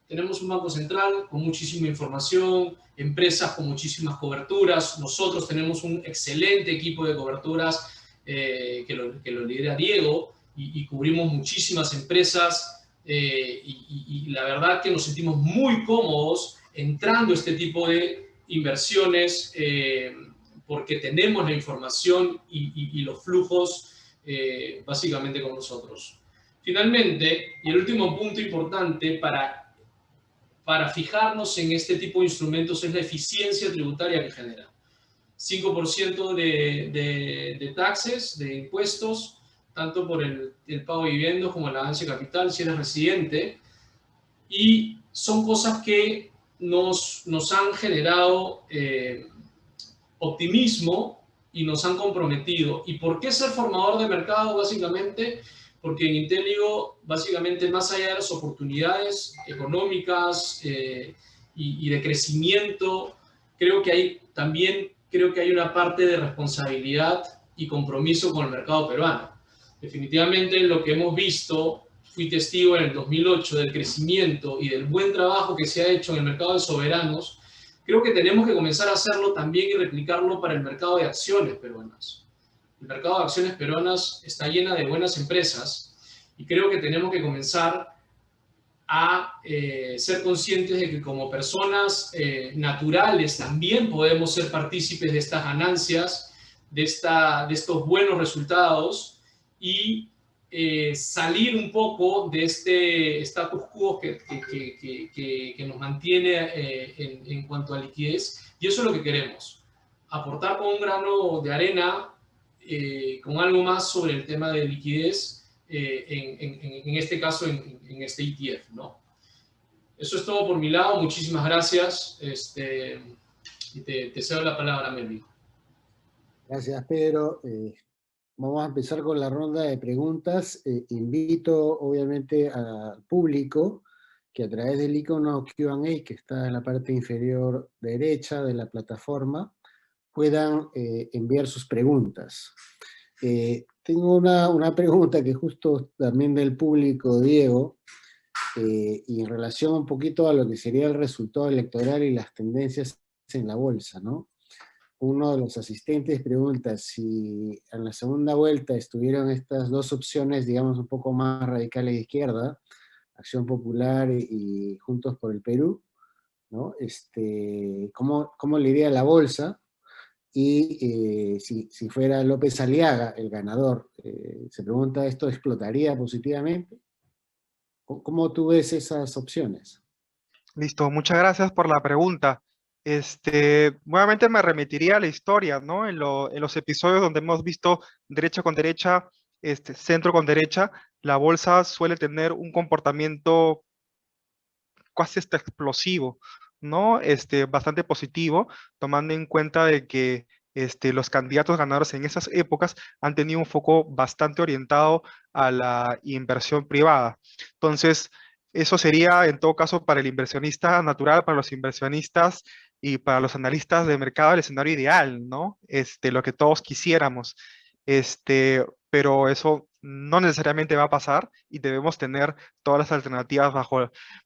Tenemos un banco central con muchísima información, empresas con muchísimas coberturas, nosotros tenemos un excelente equipo de coberturas que lo lidera Diego, y cubrimos muchísimas empresas y la verdad que nos sentimos muy cómodos entrando a este tipo de inversiones porque tenemos la información y los flujos básicamente con nosotros. Finalmente, y el último punto importante para fijarnos en este tipo de instrumentos es la eficiencia tributaria que genera. 5% de taxes, de impuestos, tanto por el pago de dividendos como el avance de capital, si eres residente, y son cosas que nos han generado optimismo y nos han comprometido. ¿Y por qué ser formador de mercado? Básicamente, porque en Inteligo, básicamente, más allá de las oportunidades económicas y de crecimiento, creo que hay una parte de responsabilidad y compromiso con el mercado peruano. Definitivamente lo que hemos visto, fui testigo en el 2008 del crecimiento y del buen trabajo que se ha hecho en el mercado de soberanos. Creo que tenemos que comenzar a hacerlo también y replicarlo para el mercado de acciones peruanas. El mercado de acciones peruanas está llena de buenas empresas y creo que tenemos que comenzar a ser conscientes de que como personas naturales también podemos ser partícipes de estas ganancias, de estos buenos resultados y salir un poco de este status quo que nos mantiene en cuanto a liquidez. Y eso es lo que queremos, aportar con un grano de arena, con algo más sobre el tema de liquidez, en este caso en este ETF, ¿no? Eso es todo por mi lado, muchísimas gracias. Y te cedo la palabra, Melvin. Gracias, Pedro. Vamos a empezar con la ronda de preguntas. Invito, obviamente, al público que a través del icono Q&A, que está en la parte inferior derecha de la plataforma, puedan enviar sus preguntas. Tengo una pregunta que justo también del público, Diego, y en relación un poquito a lo que sería el resultado electoral y las tendencias en la bolsa, ¿no? Uno de los asistentes pregunta si en la segunda vuelta estuvieron estas dos opciones, digamos, un poco más radicales de izquierda, Acción Popular y Juntos por el Perú, ¿no? ¿Cómo le iría a la bolsa? Y si fuera López Aliaga el ganador, se pregunta, ¿esto explotaría positivamente? ¿Cómo tú ves esas opciones? Listo, muchas gracias por la pregunta. Nuevamente me remitiría a la historia, ¿no? En los episodios donde hemos visto derecha con derecha, centro con derecha, la bolsa suele tener un comportamiento casi hasta explosivo, ¿no? Bastante positivo, tomando en cuenta de que los candidatos ganadores en esas épocas han tenido un foco bastante orientado a la inversión privada. Entonces, eso sería en todo caso para el inversionista natural, para los inversionistas y para los analistas de mercado el escenario ideal, ¿no? Lo que todos quisiéramos. Pero eso no necesariamente va a pasar y debemos tener todas las alternativas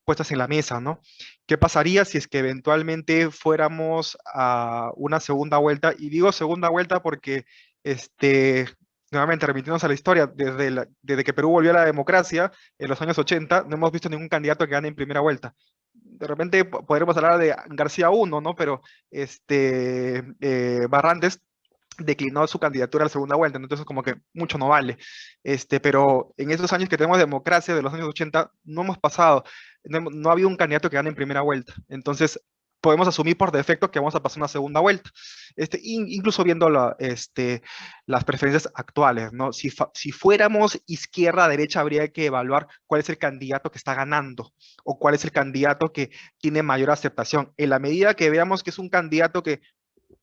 puestas en la mesa, ¿no? ¿Qué pasaría si es que eventualmente fuéramos a una segunda vuelta? Y digo segunda vuelta porque, nuevamente remitiéndonos a la historia, desde que Perú volvió a la democracia en los años 80, no hemos visto ningún candidato que gane en primera vuelta. De repente podremos hablar de García 1, ¿no? Pero Barrantes declinó su candidatura a la segunda vuelta, ¿no? Entonces como que mucho no vale. Pero en esos años que tenemos democracia de los años 80, no hemos pasado, no ha habido un candidato que gane en primera vuelta. Entonces podemos asumir por defecto que vamos a pasar una segunda vuelta. Incluso viendo las preferencias actuales, ¿no? Si fuéramos izquierda-derecha, habría que evaluar cuál es el candidato que está ganando o cuál es el candidato que tiene mayor aceptación. En la medida que veamos que es un candidato que,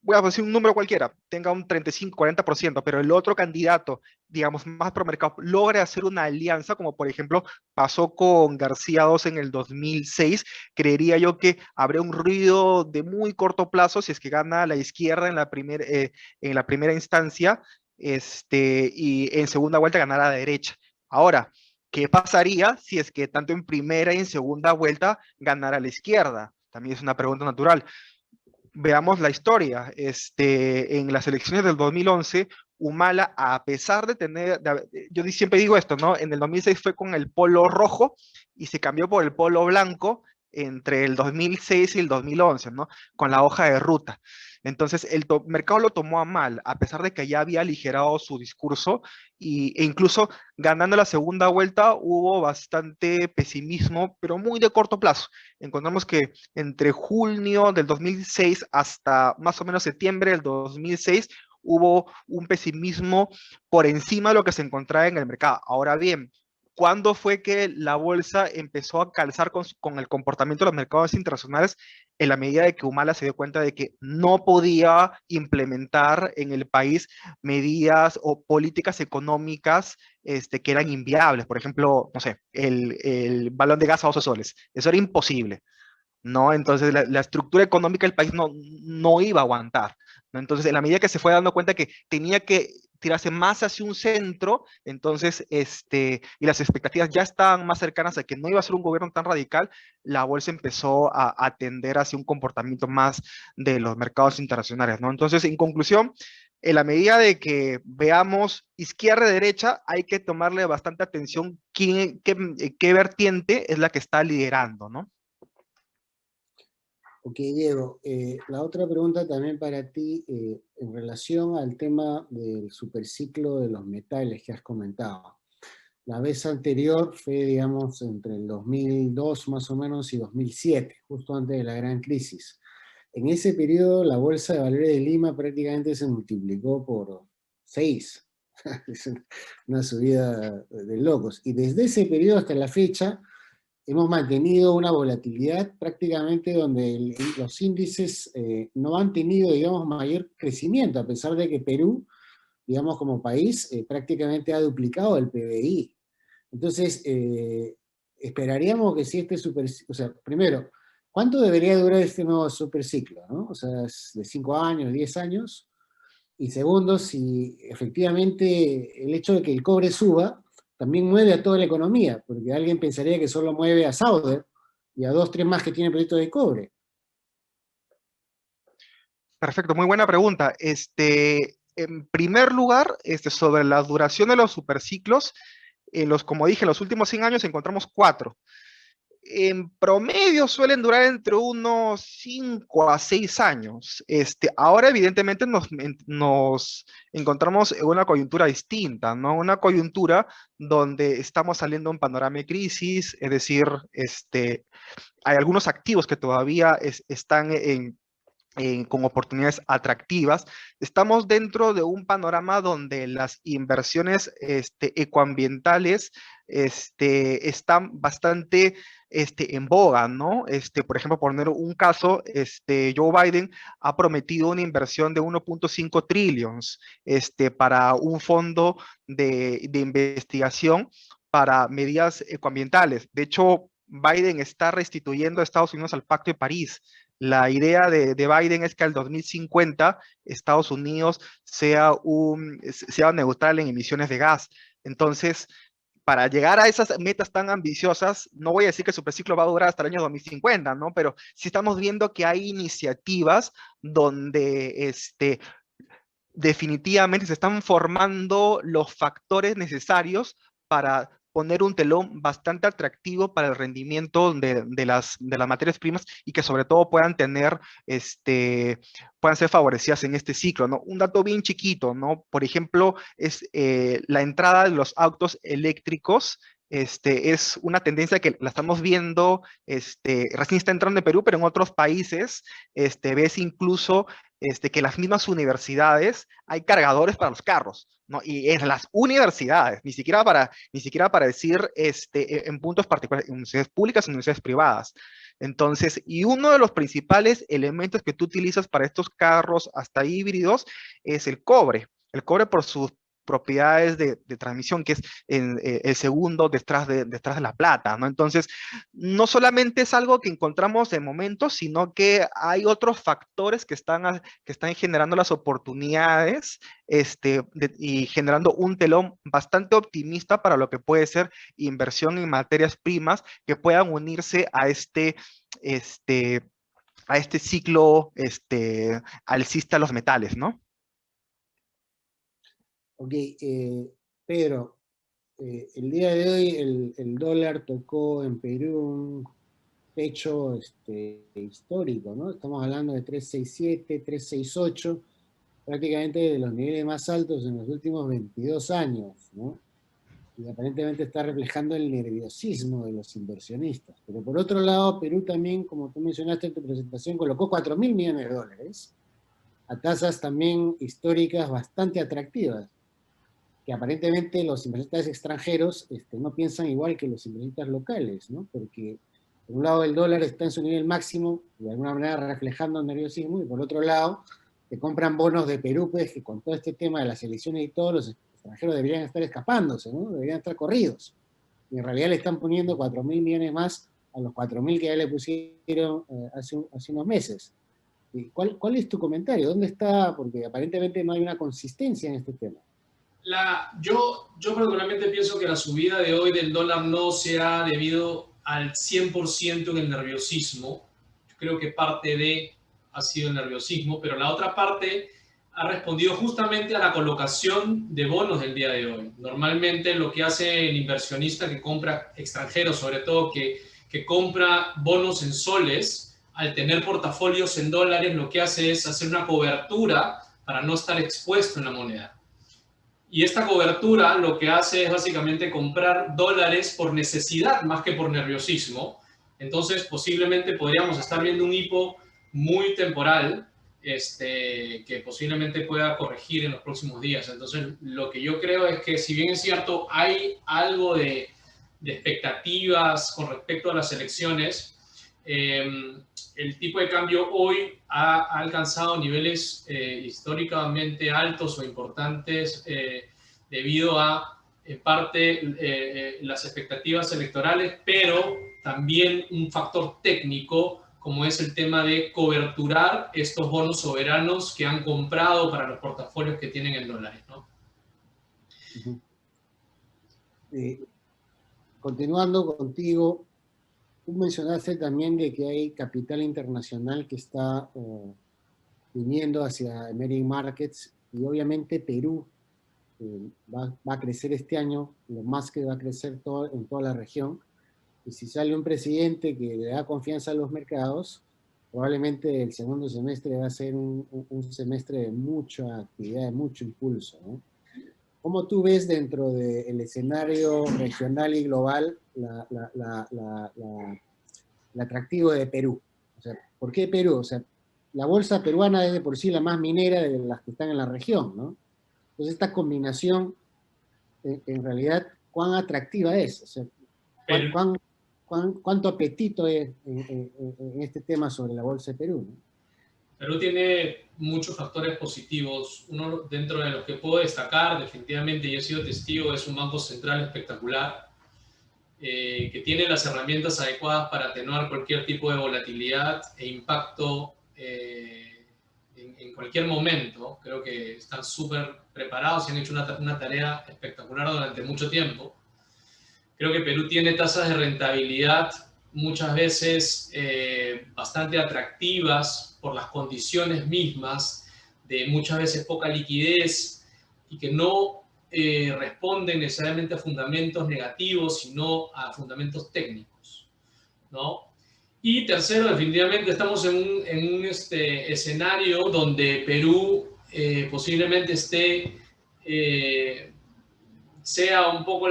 voy a decir un número cualquiera, tenga un 35-40%, pero el otro candidato, digamos, más pro mercado, logre hacer una alianza, como por ejemplo pasó con García 2 en el 2006, creería yo que habría un ruido de muy corto plazo si es que gana la izquierda en la primera instancia, y en segunda vuelta ganara la derecha. Ahora, ¿qué pasaría si es que tanto en primera y en segunda vuelta ganara la izquierda? También es una pregunta natural. Veamos la historia. En las elecciones del 2011, Humala, a pesar de tener, yo siempre digo esto, ¿no? En el 2006 fue con el polo rojo y se cambió por el polo blanco entre el 2006 y el 2011, ¿no? Con la hoja de ruta. Entonces, el mercado lo tomó a mal, a pesar de que ya había aligerado su discurso e incluso ganando la segunda vuelta hubo bastante pesimismo, pero muy de corto plazo. Encontramos que entre junio del 2006 hasta más o menos septiembre del 2006 hubo un pesimismo por encima de lo que se encontraba en el mercado. Ahora bien, ¿cuándo fue que la bolsa empezó a calzar con el comportamiento de los mercados internacionales? En la medida de que Humala se dio cuenta de que no podía implementar en el país medidas o políticas económicas que eran inviables. Por ejemplo, no sé, el balón de gas a 12 soles. Eso era imposible, ¿no? Entonces la estructura económica del país no iba a aguantar, ¿no? Entonces, en la medida que se fue dando cuenta que tenía que tirarse más hacia un centro, entonces, y las expectativas ya estaban más cercanas a que no iba a ser un gobierno tan radical, la bolsa empezó a tender hacia un comportamiento más de los mercados internacionales, ¿no? Entonces, en conclusión, en la medida de que veamos izquierda-derecha, hay que tomarle bastante atención qué vertiente es la que está liderando, ¿no? Ok, Diego, la otra pregunta también para ti, en relación al tema del superciclo de los metales que has comentado. La vez anterior fue, digamos, entre el 2002 más o menos y 2007, justo antes de la gran crisis. En ese periodo la Bolsa de Valores de Lima prácticamente se multiplicó por 6. Es una subida de locos. Y desde ese periodo hasta la fecha hemos mantenido una volatilidad prácticamente donde los índices no han tenido, digamos, mayor crecimiento, a pesar de que Perú, digamos, como país, prácticamente ha duplicado el PBI. Entonces, esperaríamos que si este superciclo, o sea, primero, ¿cuánto debería durar este nuevo superciclo, ¿no? O sea, ¿es de 5 años, 10 años? Y segundo, si efectivamente el hecho de que el cobre suba también mueve a toda la economía, porque alguien pensaría que solo mueve a Sauder y a 2, 3 más que tienen proyectos de cobre. Perfecto, muy buena pregunta. En primer lugar, sobre la duración de los superciclos, como dije, en los últimos 100 años encontramos 4. En promedio suelen durar entre unos 5 a 6 años. Ahora, evidentemente, nos encontramos en una coyuntura distinta, ¿no? Una coyuntura donde estamos saliendo de un panorama de crisis, es decir, hay algunos activos que todavía están con oportunidades atractivas. Estamos dentro de un panorama donde las inversiones ecoambientales están bastante en boga, ¿no? Por ejemplo, por poner un caso, Joe Biden ha prometido una inversión de 1.5 trillones para un fondo de investigación para medidas ecoambientales. De hecho, Biden está restituyendo a Estados Unidos al Pacto de París. La idea de Biden es que al 2050 Estados Unidos sea neutral en emisiones de gas. Entonces, para llegar a esas metas tan ambiciosas, no voy a decir que el superciclo va a durar hasta el año 2050, ¿no? Pero sí estamos viendo que hay iniciativas donde definitivamente se están formando los factores necesarios para poner un telón bastante atractivo para el rendimiento de las materias primas y que sobre todo puedan ser favorecidas en este ciclo, ¿no? Un dato bien chiquito, ¿no? Por ejemplo, es la entrada de los autos eléctricos. Es una tendencia que la estamos viendo, recién está entrando en Perú, pero en otros países, ves incluso que las mismas universidades hay cargadores para los carros, ¿no? Y en las universidades, ni siquiera para decir en puntos particulares, en universidades públicas, en universidades privadas. Entonces, y uno de los principales elementos que tú utilizas para estos carros hasta híbridos es el cobre. El cobre por sus propiedades de transmisión, que es el segundo detrás de la plata, ¿no? Entonces, no solamente es algo que encontramos de momento, sino que hay otros factores que están generando las oportunidades y generando un telón bastante optimista para lo que puede ser inversión en materias primas que puedan unirse este, a este ciclo alcista de los metales, ¿no? Ok, Pedro, el día de hoy el dólar tocó en Perú un techo histórico, ¿no? Estamos hablando de 3.67, 3.68, prácticamente de los niveles más altos en los últimos 22 años, ¿no? Y aparentemente está reflejando el nerviosismo de los inversionistas. Pero por otro lado, Perú también, como tú mencionaste en tu presentación, colocó 4.000 millones de dólares a tasas también históricas bastante atractivas, que aparentemente los inversionistas extranjeros no piensan igual que los inversionistas locales, ¿no? Porque por un lado el dólar está en su nivel máximo, de alguna manera reflejando el nerviosismo, y por otro lado te compran bonos de Perú, pues, que con todo este tema de las elecciones y todo, los extranjeros deberían estar escapándose, ¿no? Deberían estar corridos. Y en realidad le están poniendo 4.000 millones más a los 4.000 que ya le pusieron hace unos meses. ¿Cuál es tu comentario? ¿Dónde está? Porque aparentemente no hay una consistencia en este tema. Yo personalmente pienso que la subida de hoy del dólar no se ha debido al 100% en el nerviosismo. Yo creo que ha sido el nerviosismo, pero la otra parte ha respondido justamente a la colocación de bonos del día de hoy. Normalmente lo que hace el inversionista que compra extranjero, sobre todo que compra bonos en soles, al tener portafolios en dólares, lo que hace es hacer una cobertura para no estar expuesto en la moneda. Y esta cobertura lo que hace es básicamente comprar dólares por necesidad más que por nerviosismo. Entonces, posiblemente podríamos estar viendo un hipo muy temporal que posiblemente pueda corregir en los próximos días. Entonces, lo que yo creo es que, si bien es cierto, hay algo de expectativas con respecto a las elecciones, el tipo de cambio hoy ha alcanzado niveles históricamente altos o importantes debido a, en parte, las expectativas electorales, pero también un factor técnico, como es el tema de coberturar estos bonos soberanos que han comprado para los portafolios que tienen en dólares, ¿no? Continuando contigo, tú mencionaste también de que hay capital internacional que está viniendo hacia emerging markets, y obviamente Perú va a crecer este año, lo más que va a crecer en toda la región. Y si sale un presidente que le da confianza a los mercados, probablemente el segundo semestre va a ser un semestre de mucha actividad, de mucho impulso, ¿no? ¿Cómo tú ves dentro del escenario regional y global el atractivo de Perú? O sea, ¿por qué Perú? O sea, la bolsa peruana es de por sí la más minera de las que están en la región, ¿no? Entonces, esta combinación, en realidad, ¿cuán atractiva es? O sea, ¿cuánto apetito es en este tema sobre la bolsa de Perú, ¿no? Perú tiene muchos factores positivos. Uno dentro de los que puedo destacar, definitivamente, y he sido testigo, es un banco central espectacular, que tiene las herramientas adecuadas para atenuar cualquier tipo de volatilidad e impacto en cualquier momento. Creo que están súper preparados y han hecho una tarea espectacular durante mucho tiempo. Creo que Perú tiene tasas de rentabilidad muchas veces bastante atractivas por las condiciones mismas, de muchas veces poca liquidez, y que no responden necesariamente a fundamentos negativos, sino a fundamentos técnicos, ¿no? Y tercero, definitivamente estamos en un escenario donde Perú posiblemente sea un poco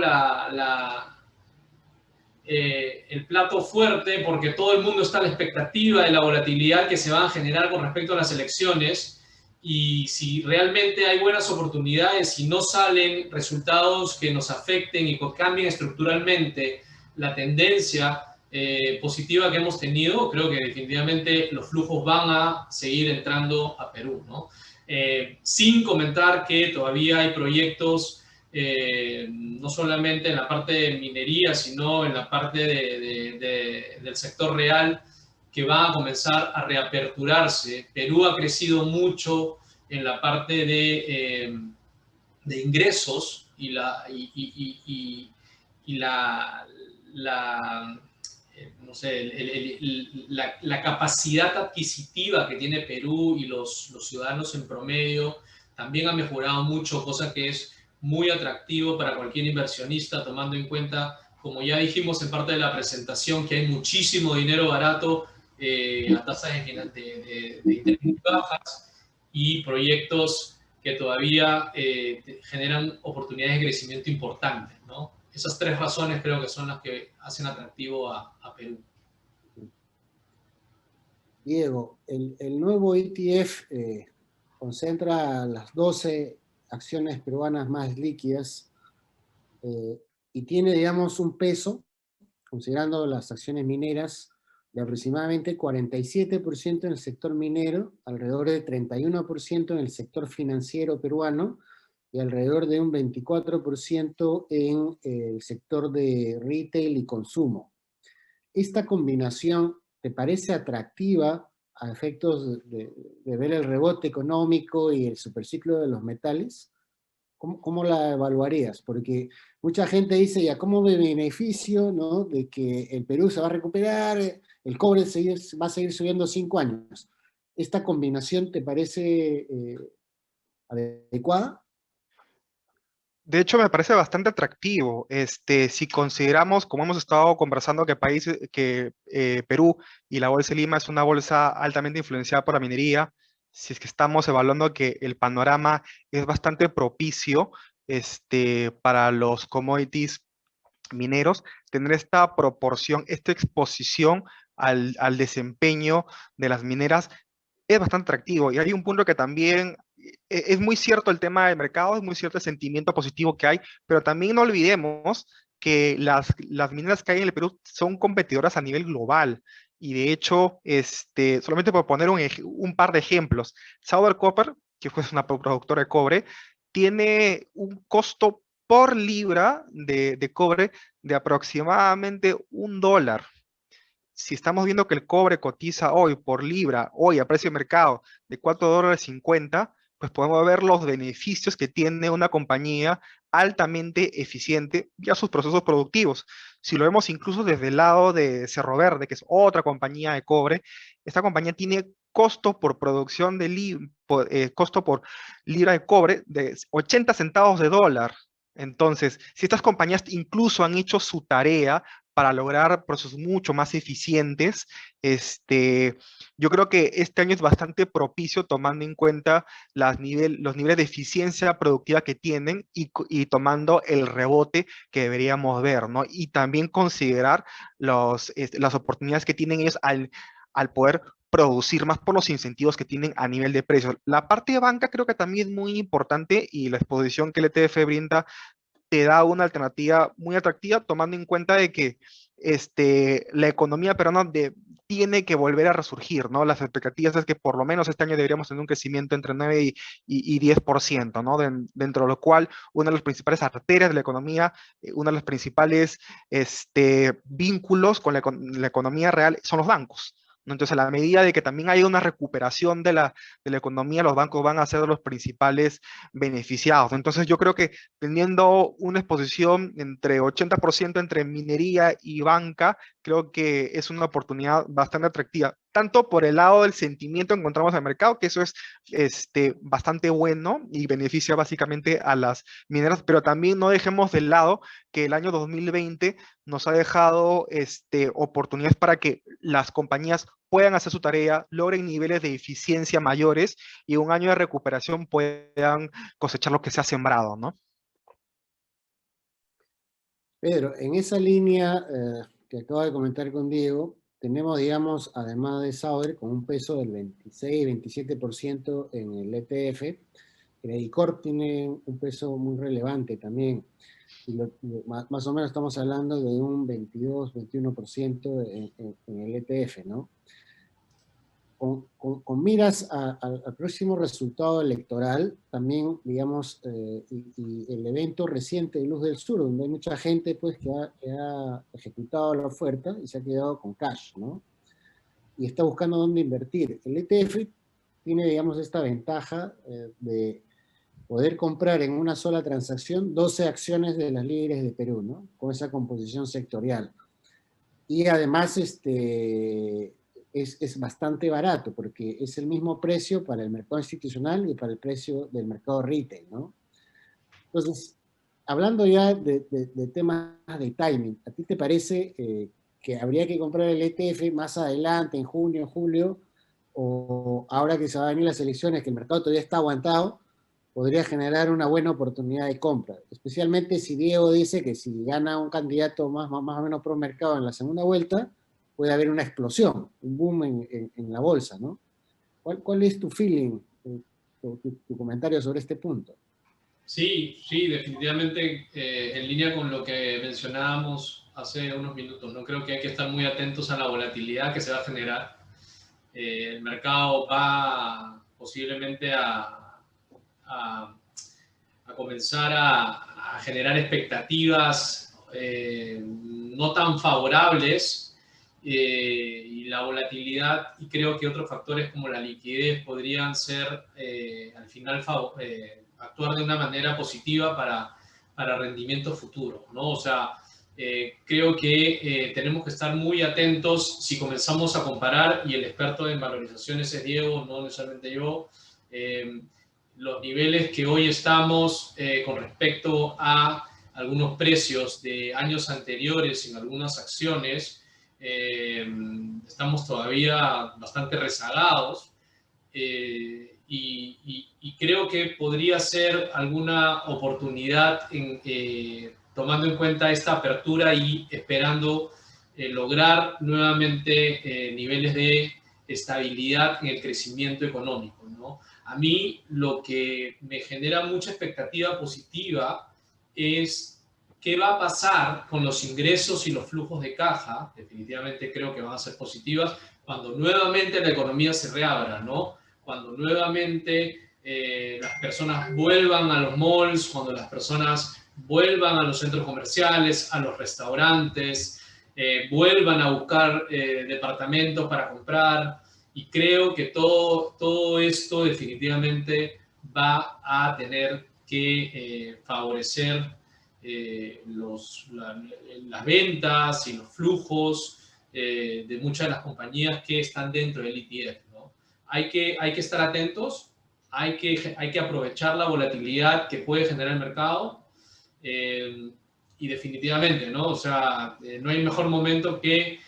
el plato fuerte, porque todo el mundo está a la expectativa de la volatilidad que se va a generar con respecto a las elecciones, y si realmente hay buenas oportunidades y no salen resultados que nos afecten y que cambien estructuralmente la tendencia positiva que hemos tenido, creo que definitivamente los flujos van a seguir entrando a Perú, ¿no? Sin comentar que todavía hay proyectos no solamente en la parte de minería, sino en la parte del sector real, que va a comenzar a reaperturarse. Perú ha crecido mucho en la parte de ingresos y no sé, la capacidad adquisitiva que tiene Perú y los ciudadanos en promedio también ha mejorado mucho, cosa que es muy atractivo para cualquier inversionista, tomando en cuenta, como ya dijimos en parte de la presentación, que hay muchísimo dinero barato a tasas de interés muy bajas, y proyectos que todavía generan oportunidades de crecimiento importantes, ¿no? Esas tres razones creo que son las que hacen atractivo a Perú. Diego, el nuevo ETF concentra las 12 acciones peruanas más líquidas y tiene, digamos, un peso, considerando las acciones mineras, de aproximadamente 47% en el sector minero, alrededor de 31% en el sector financiero peruano y alrededor de un 24% en el sector de retail y consumo. ¿Esta combinación te parece atractiva a efectos de ver el rebote económico y el superciclo de los metales? ¿Cómo la evaluarías? Porque mucha gente dice, ya, ¿cómo me beneficio, ¿no?, de que el Perú se va a recuperar, el cobre va a seguir subiendo 5 años? ¿Esta combinación te parece adecuada? De hecho, me parece bastante atractivo. Si consideramos, como hemos estado conversando, que Perú y la Bolsa de Lima es una bolsa altamente influenciada por la minería, si es que estamos evaluando que el panorama es bastante propicio para los commodities mineros, tener esta proporción, esta exposición al desempeño de las mineras es bastante atractivo. Y hay un punto que también es muy cierto el tema del mercado, es muy cierto el sentimiento positivo que hay, pero también no olvidemos que las mineras que hay en el Perú son competidoras a nivel global. Y de hecho, solamente por poner un par de ejemplos, Southern Copper, que fue una productora de cobre, tiene un costo por libra de cobre de aproximadamente $1. Si estamos viendo que el cobre cotiza hoy por libra, hoy a precio de mercado de $4.50, pues podemos ver los beneficios que tiene una compañía altamente eficiente y a sus procesos productivos. Si lo vemos incluso desde el lado de Cerro Verde, que es otra compañía de cobre, esta compañía tiene costo por producción costo por libra de cobre de 80 centavos de dólar. Entonces, si estas compañías incluso han hecho su tarea para lograr procesos mucho más eficientes, yo creo que este año es bastante propicio tomando en cuenta los niveles de eficiencia productiva que tienen y tomando el rebote que deberíamos ver, ¿no? Y también considerar las oportunidades que tienen ellos al poder producir más por los incentivos que tienen a nivel de precios. La parte de banca creo que también es muy importante y la exposición que el ETF brinda te da una alternativa muy atractiva, tomando en cuenta de que la economía peruana tiene que volver a resurgir, ¿no? Las expectativas es que por lo menos este año deberíamos tener un crecimiento entre 9 y 10%, ¿no? Dentro de lo cual, una de las principales arterias de la economía, uno de los principales vínculos con la economía real son los bancos, ¿no? Entonces, a la medida de que también haya una recuperación de la economía, los bancos van a ser los principales beneficiados. Entonces, yo creo que teniendo una exposición entre 80% entre minería y banca, creo que es una oportunidad bastante atractiva, tanto por el lado del sentimiento que encontramos en el mercado, que eso es bastante bueno y beneficia básicamente a las mineras, pero también no dejemos de lado que el año 2020 nos ha dejado oportunidades para que las compañías puedan hacer su tarea, logren niveles de eficiencia mayores y un año de recuperación puedan cosechar lo que se ha sembrado, ¿no? Pedro, en esa línea que acabo de comentar con Diego, tenemos, digamos, además de Sauer, con un peso del 26-27% en el ETF, Credicorp tiene un peso muy relevante también, y más o menos estamos hablando de un 22-21% en el ETF, ¿no? Con miras al próximo resultado electoral, también, digamos, y el evento reciente de Luz del Sur, donde hay mucha gente pues, que ha ejecutado la oferta y se ha quedado con cash, ¿no? Y está buscando dónde invertir. El ETF tiene, digamos, esta ventaja de poder comprar en una sola transacción 12 acciones de las líderes de Perú, ¿no? Con esa composición sectorial. Y además, es bastante barato porque es el mismo precio para el mercado institucional y para el precio del mercado retail, ¿no? Entonces, hablando ya de temas de timing, ¿a ti te parece que habría que comprar el ETF más adelante, en junio, en julio, o ahora que se van a venir las elecciones, que el mercado todavía está aguantado, podría generar una buena oportunidad de compra? Especialmente si Diego dice que si gana un candidato más o menos pro mercado en la segunda vuelta, puede haber una explosión, un boom en la bolsa, ¿no? ¿Cuál es tu feeling tu comentario sobre este punto. Sí, sí, definitivamente en línea con lo que mencionábamos hace unos minutos, ¿no? Creo que hay que estar muy atentos a la volatilidad que se va a generar. El mercado va posiblemente a comenzar a generar expectativas no tan favorables y la volatilidad, y creo que otros factores como la liquidez podrían ser al final actuar de una manera positiva para rendimientos futuros, ¿no? O sea, creo que tenemos que estar muy atentos si comenzamos a comparar, y el experto en valorizaciones es Diego, no necesariamente yo, los niveles que hoy estamos con respecto a algunos precios de años anteriores en algunas acciones, estamos todavía bastante rezagados y creo que podría ser alguna oportunidad tomando en cuenta esta apertura y esperando lograr nuevamente niveles de estabilidad en el crecimiento económico, ¿no? A mí lo que me genera mucha expectativa positiva es qué va a pasar con los ingresos y los flujos de caja. Definitivamente creo que van a ser positivas cuando nuevamente la economía se reabra, ¿no? Cuando nuevamente las personas vuelvan a los malls, cuando las personas vuelvan a los centros comerciales, a los restaurantes, vuelvan a buscar departamentos para comprar. Y creo que todo esto definitivamente va a tener que favorecer las ventas y los flujos de muchas de las compañías que están dentro del ETF, ¿no? Hay que estar atentos, hay que aprovechar la volatilidad que puede generar el mercado y definitivamente, ¿no? O sea, no hay mejor momento que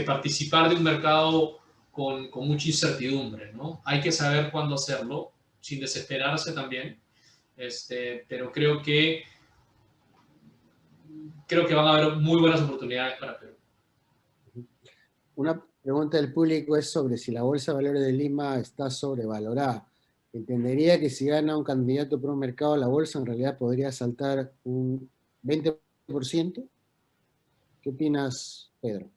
participar de un mercado con mucha incertidumbre, ¿no? Hay que saber cuándo hacerlo, sin desesperarse también, pero creo que van a haber muy buenas oportunidades para Perú. Una pregunta del público es sobre si la Bolsa de Valores de Lima está sobrevalorada. Entendería que si gana un candidato por un mercado, la bolsa en realidad podría saltar un 20%. ¿Qué opinas, Pedro?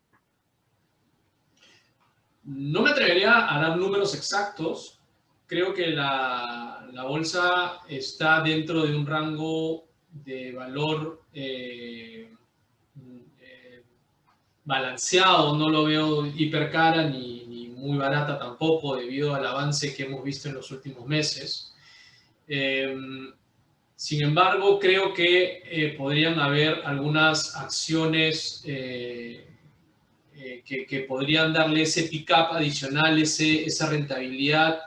No me atrevería a dar números exactos. Creo que la bolsa está dentro de un rango de valor balanceado. No lo veo hipercara ni muy barata tampoco, debido al avance que hemos visto en los últimos meses. Sin embargo, creo que podrían haber algunas acciones que podrían darle ese pick-up adicional, esa rentabilidad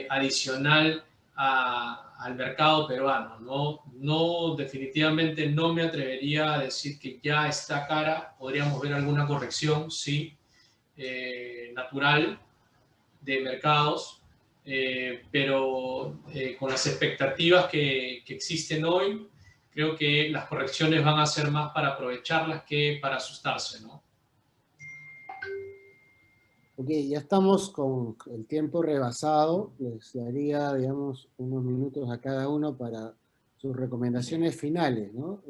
adicional al mercado peruano, ¿no? No, definitivamente no me atrevería a decir que ya está cara. Podríamos ver alguna corrección, sí, natural de mercados, pero con las expectativas que existen hoy, creo que las correcciones van a ser más para aprovecharlas que para asustarse, ¿no? Ok, ya estamos con el tiempo rebasado. Les daría, digamos, unos minutos a cada uno para sus recomendaciones finales, ¿no?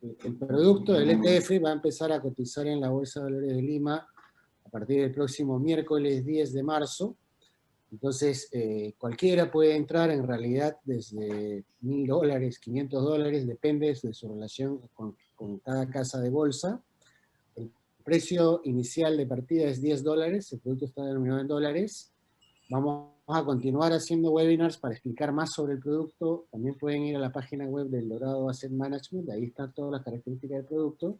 El producto del ETF va a empezar a cotizar en la Bolsa de Valores de Lima a partir del próximo miércoles 10 de marzo. Entonces, cualquiera puede entrar en realidad desde $1.000, $500, depende de su relación con cada casa de bolsa. El precio inicial de partida es $10, el producto está denominado en dólares. Vamos a continuar haciendo webinars para explicar más sobre el producto. También pueden ir a la página web del Dorado Asset Management, ahí están todas las características del producto.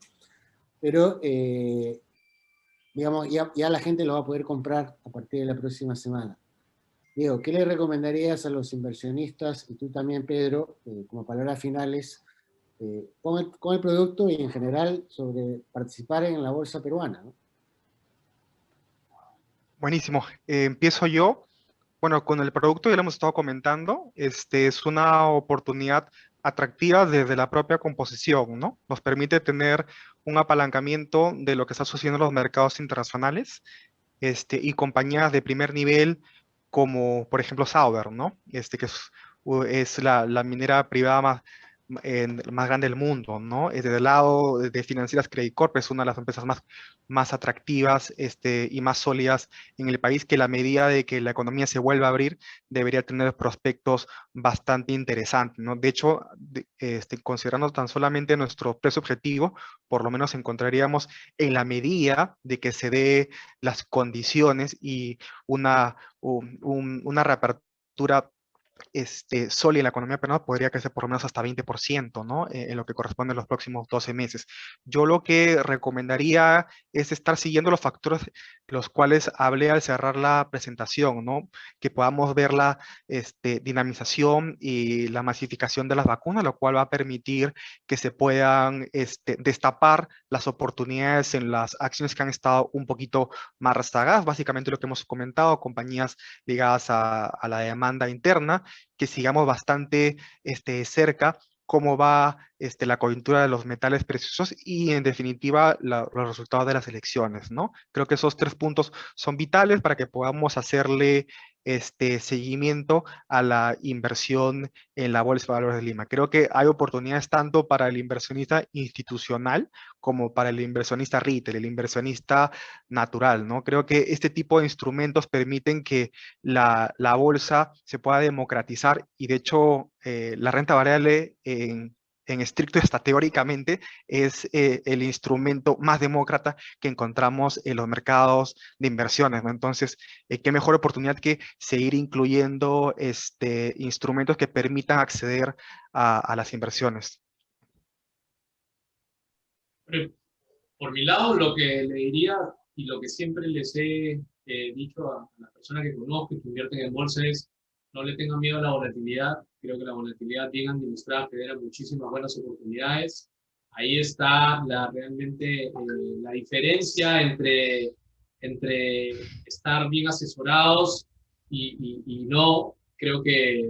Pero, digamos, ya la gente lo va a poder comprar a partir de la próxima semana. Diego, ¿qué le recomendarías a los inversionistas, y tú también, Pedro, como palabras finales, con el producto y en general sobre participar en la bolsa peruana, ¿no? Buenísimo. Empiezo yo. Bueno, con el producto ya lo hemos estado comentando. Es una oportunidad atractiva desde la propia composición, ¿no? Nos permite tener un apalancamiento de lo que está sucediendo en los mercados internacionales y compañías de primer nivel como por ejemplo Sauber, ¿no? Que es la minera privada más grande del mundo, ¿no? Desde el lado de financieras, Credit Corp es una de las empresas más atractivas y más sólidas en el país, que a la medida de que la economía se vuelva a abrir, debería tener prospectos bastante interesantes, ¿no? De hecho, considerando tan solamente nuestro precio objetivo, por lo menos encontraríamos, en la medida de que se dé las condiciones y una reapertura sólida en la economía peruana, podría crecer por lo menos hasta 20%, ¿no? En lo que corresponde a los próximos 12 meses. Yo lo que recomendaría es estar siguiendo los factores los cuales hablé al cerrar la presentación, ¿no? Que podamos ver la dinamización y la masificación de las vacunas, lo cual va a permitir que se puedan destapar las oportunidades en las acciones que han estado un poquito más rezagadas, básicamente lo que hemos comentado, compañías ligadas a la demanda interna, que sigamos bastante cerca cómo va la coyuntura de los metales preciosos y en definitiva los resultados de las elecciones, ¿no? Creo que esos 3 puntos son vitales para que podamos hacerle seguimiento a la inversión en la Bolsa de Valores de Lima. Creo que hay oportunidades tanto para el inversionista institucional como para el inversionista retail, el inversionista natural, ¿no? Creo que este tipo de instrumentos permiten que la bolsa se pueda democratizar y de hecho la renta variable en estricto hasta teóricamente es el instrumento más demócrata que encontramos en los mercados de inversiones, ¿no? Entonces, qué mejor oportunidad que seguir incluyendo instrumentos que permitan acceder a las inversiones. Por mi lado, lo que le diría y lo que siempre les he dicho a las personas que conozco y que invierten en bolsa es: no le tengan miedo a la volatilidad. Creo que la volatilidad bien administrada genera muchísimas buenas oportunidades. Ahí está realmente la diferencia entre estar bien asesorados y no. Creo que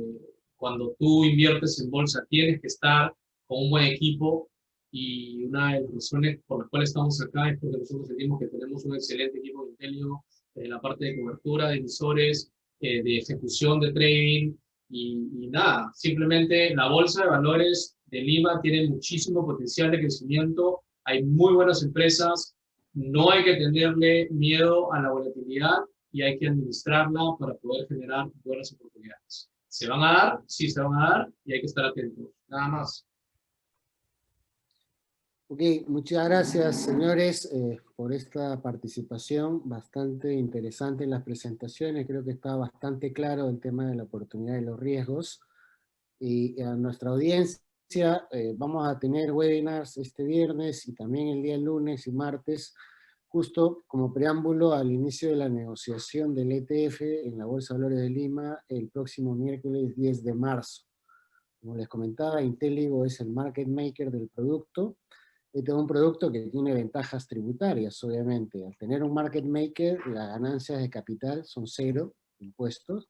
cuando tú inviertes en bolsa tienes que estar con un buen equipo, y una de las razones por las cuales estamos acá es porque nosotros sentimos que tenemos un excelente equipo de Intelio en la parte de cobertura de emisores, de ejecución de trading, y nada, simplemente la Bolsa de Valores de Lima tiene muchísimo potencial de crecimiento, hay muy buenas empresas, no hay que tenerle miedo a la volatilidad y hay que administrarla para poder generar buenas oportunidades. ¿Se van a dar? Sí, se van a dar y hay que estar atentos. Nada más. Ok, muchas gracias, señores, por esta participación bastante interesante en las presentaciones. Creo que está bastante claro el tema de la oportunidad y los riesgos. Y a nuestra audiencia, vamos a tener webinars este viernes y también el día lunes y martes, justo como preámbulo al inicio de la negociación del ETF en la Bolsa de Valores de Lima el próximo miércoles 10 de marzo. Como les comentaba, Intelligo es el market maker del producto. Este es un producto que tiene ventajas tributarias, obviamente. Al tener un market maker, las ganancias de capital son 0 impuestos,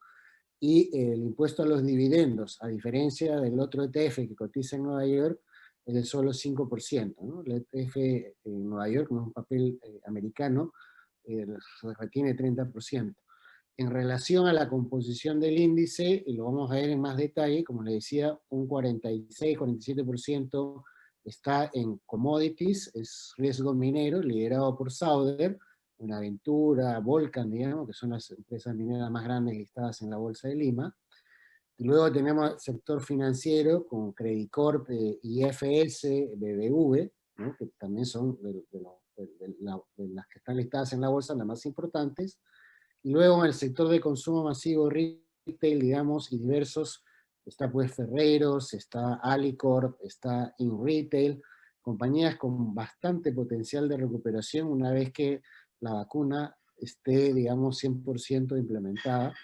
y el impuesto a los dividendos, a diferencia del otro ETF que cotiza en Nueva York, es de solo 5%, ¿no? El ETF en Nueva York, como es un papel americano, se retiene 30%. En relación a la composición del índice, y lo vamos a ver en más detalle, como les decía, un 46-47% está en commodities, es riesgo minero, liderado por Sauder, Buenaventura, Volcan, digamos, que son las empresas mineras más grandes listadas en la Bolsa de Lima. Y luego tenemos el sector financiero con Credit Corp, IFS, BBV, ¿no? Que también son de las que están listadas en la bolsa, las más importantes. Y luego en el sector de consumo masivo, retail, digamos, y diversos, está pues Ferreros, está Alicorp, está InRetail, compañías con bastante potencial de recuperación una vez que la vacuna esté, digamos, 100% implementada.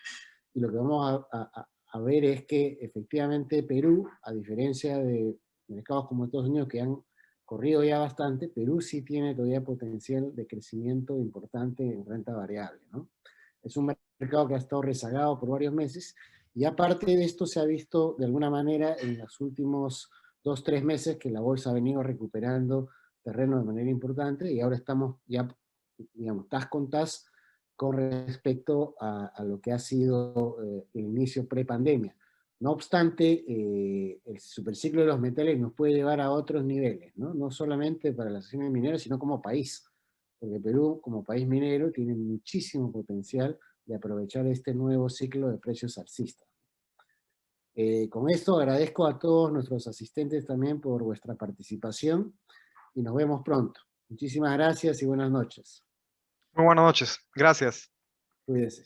Y lo que vamos a ver es que efectivamente Perú, a diferencia de mercados como Estados Unidos que han corrido ya bastante, Perú sí tiene todavía potencial de crecimiento importante en renta variable, ¿no? Es un mercado que ha estado rezagado por varios meses, y aparte de esto se ha visto de alguna manera en los últimos 2-3 meses que la bolsa ha venido recuperando terreno de manera importante, y ahora estamos ya, digamos, tas con tas con respecto a lo que ha sido el inicio pre-pandemia. No obstante, el superciclo de los metales nos puede llevar a otros niveles, ¿no? No solamente para las acciones mineras, sino como país, porque Perú, como país minero, tiene muchísimo potencial de aprovechar este nuevo ciclo de precios alcistas. Con esto agradezco a todos nuestros asistentes también por vuestra participación y nos vemos pronto. Muchísimas gracias y buenas noches. Muy buenas noches. Gracias. Cuídense.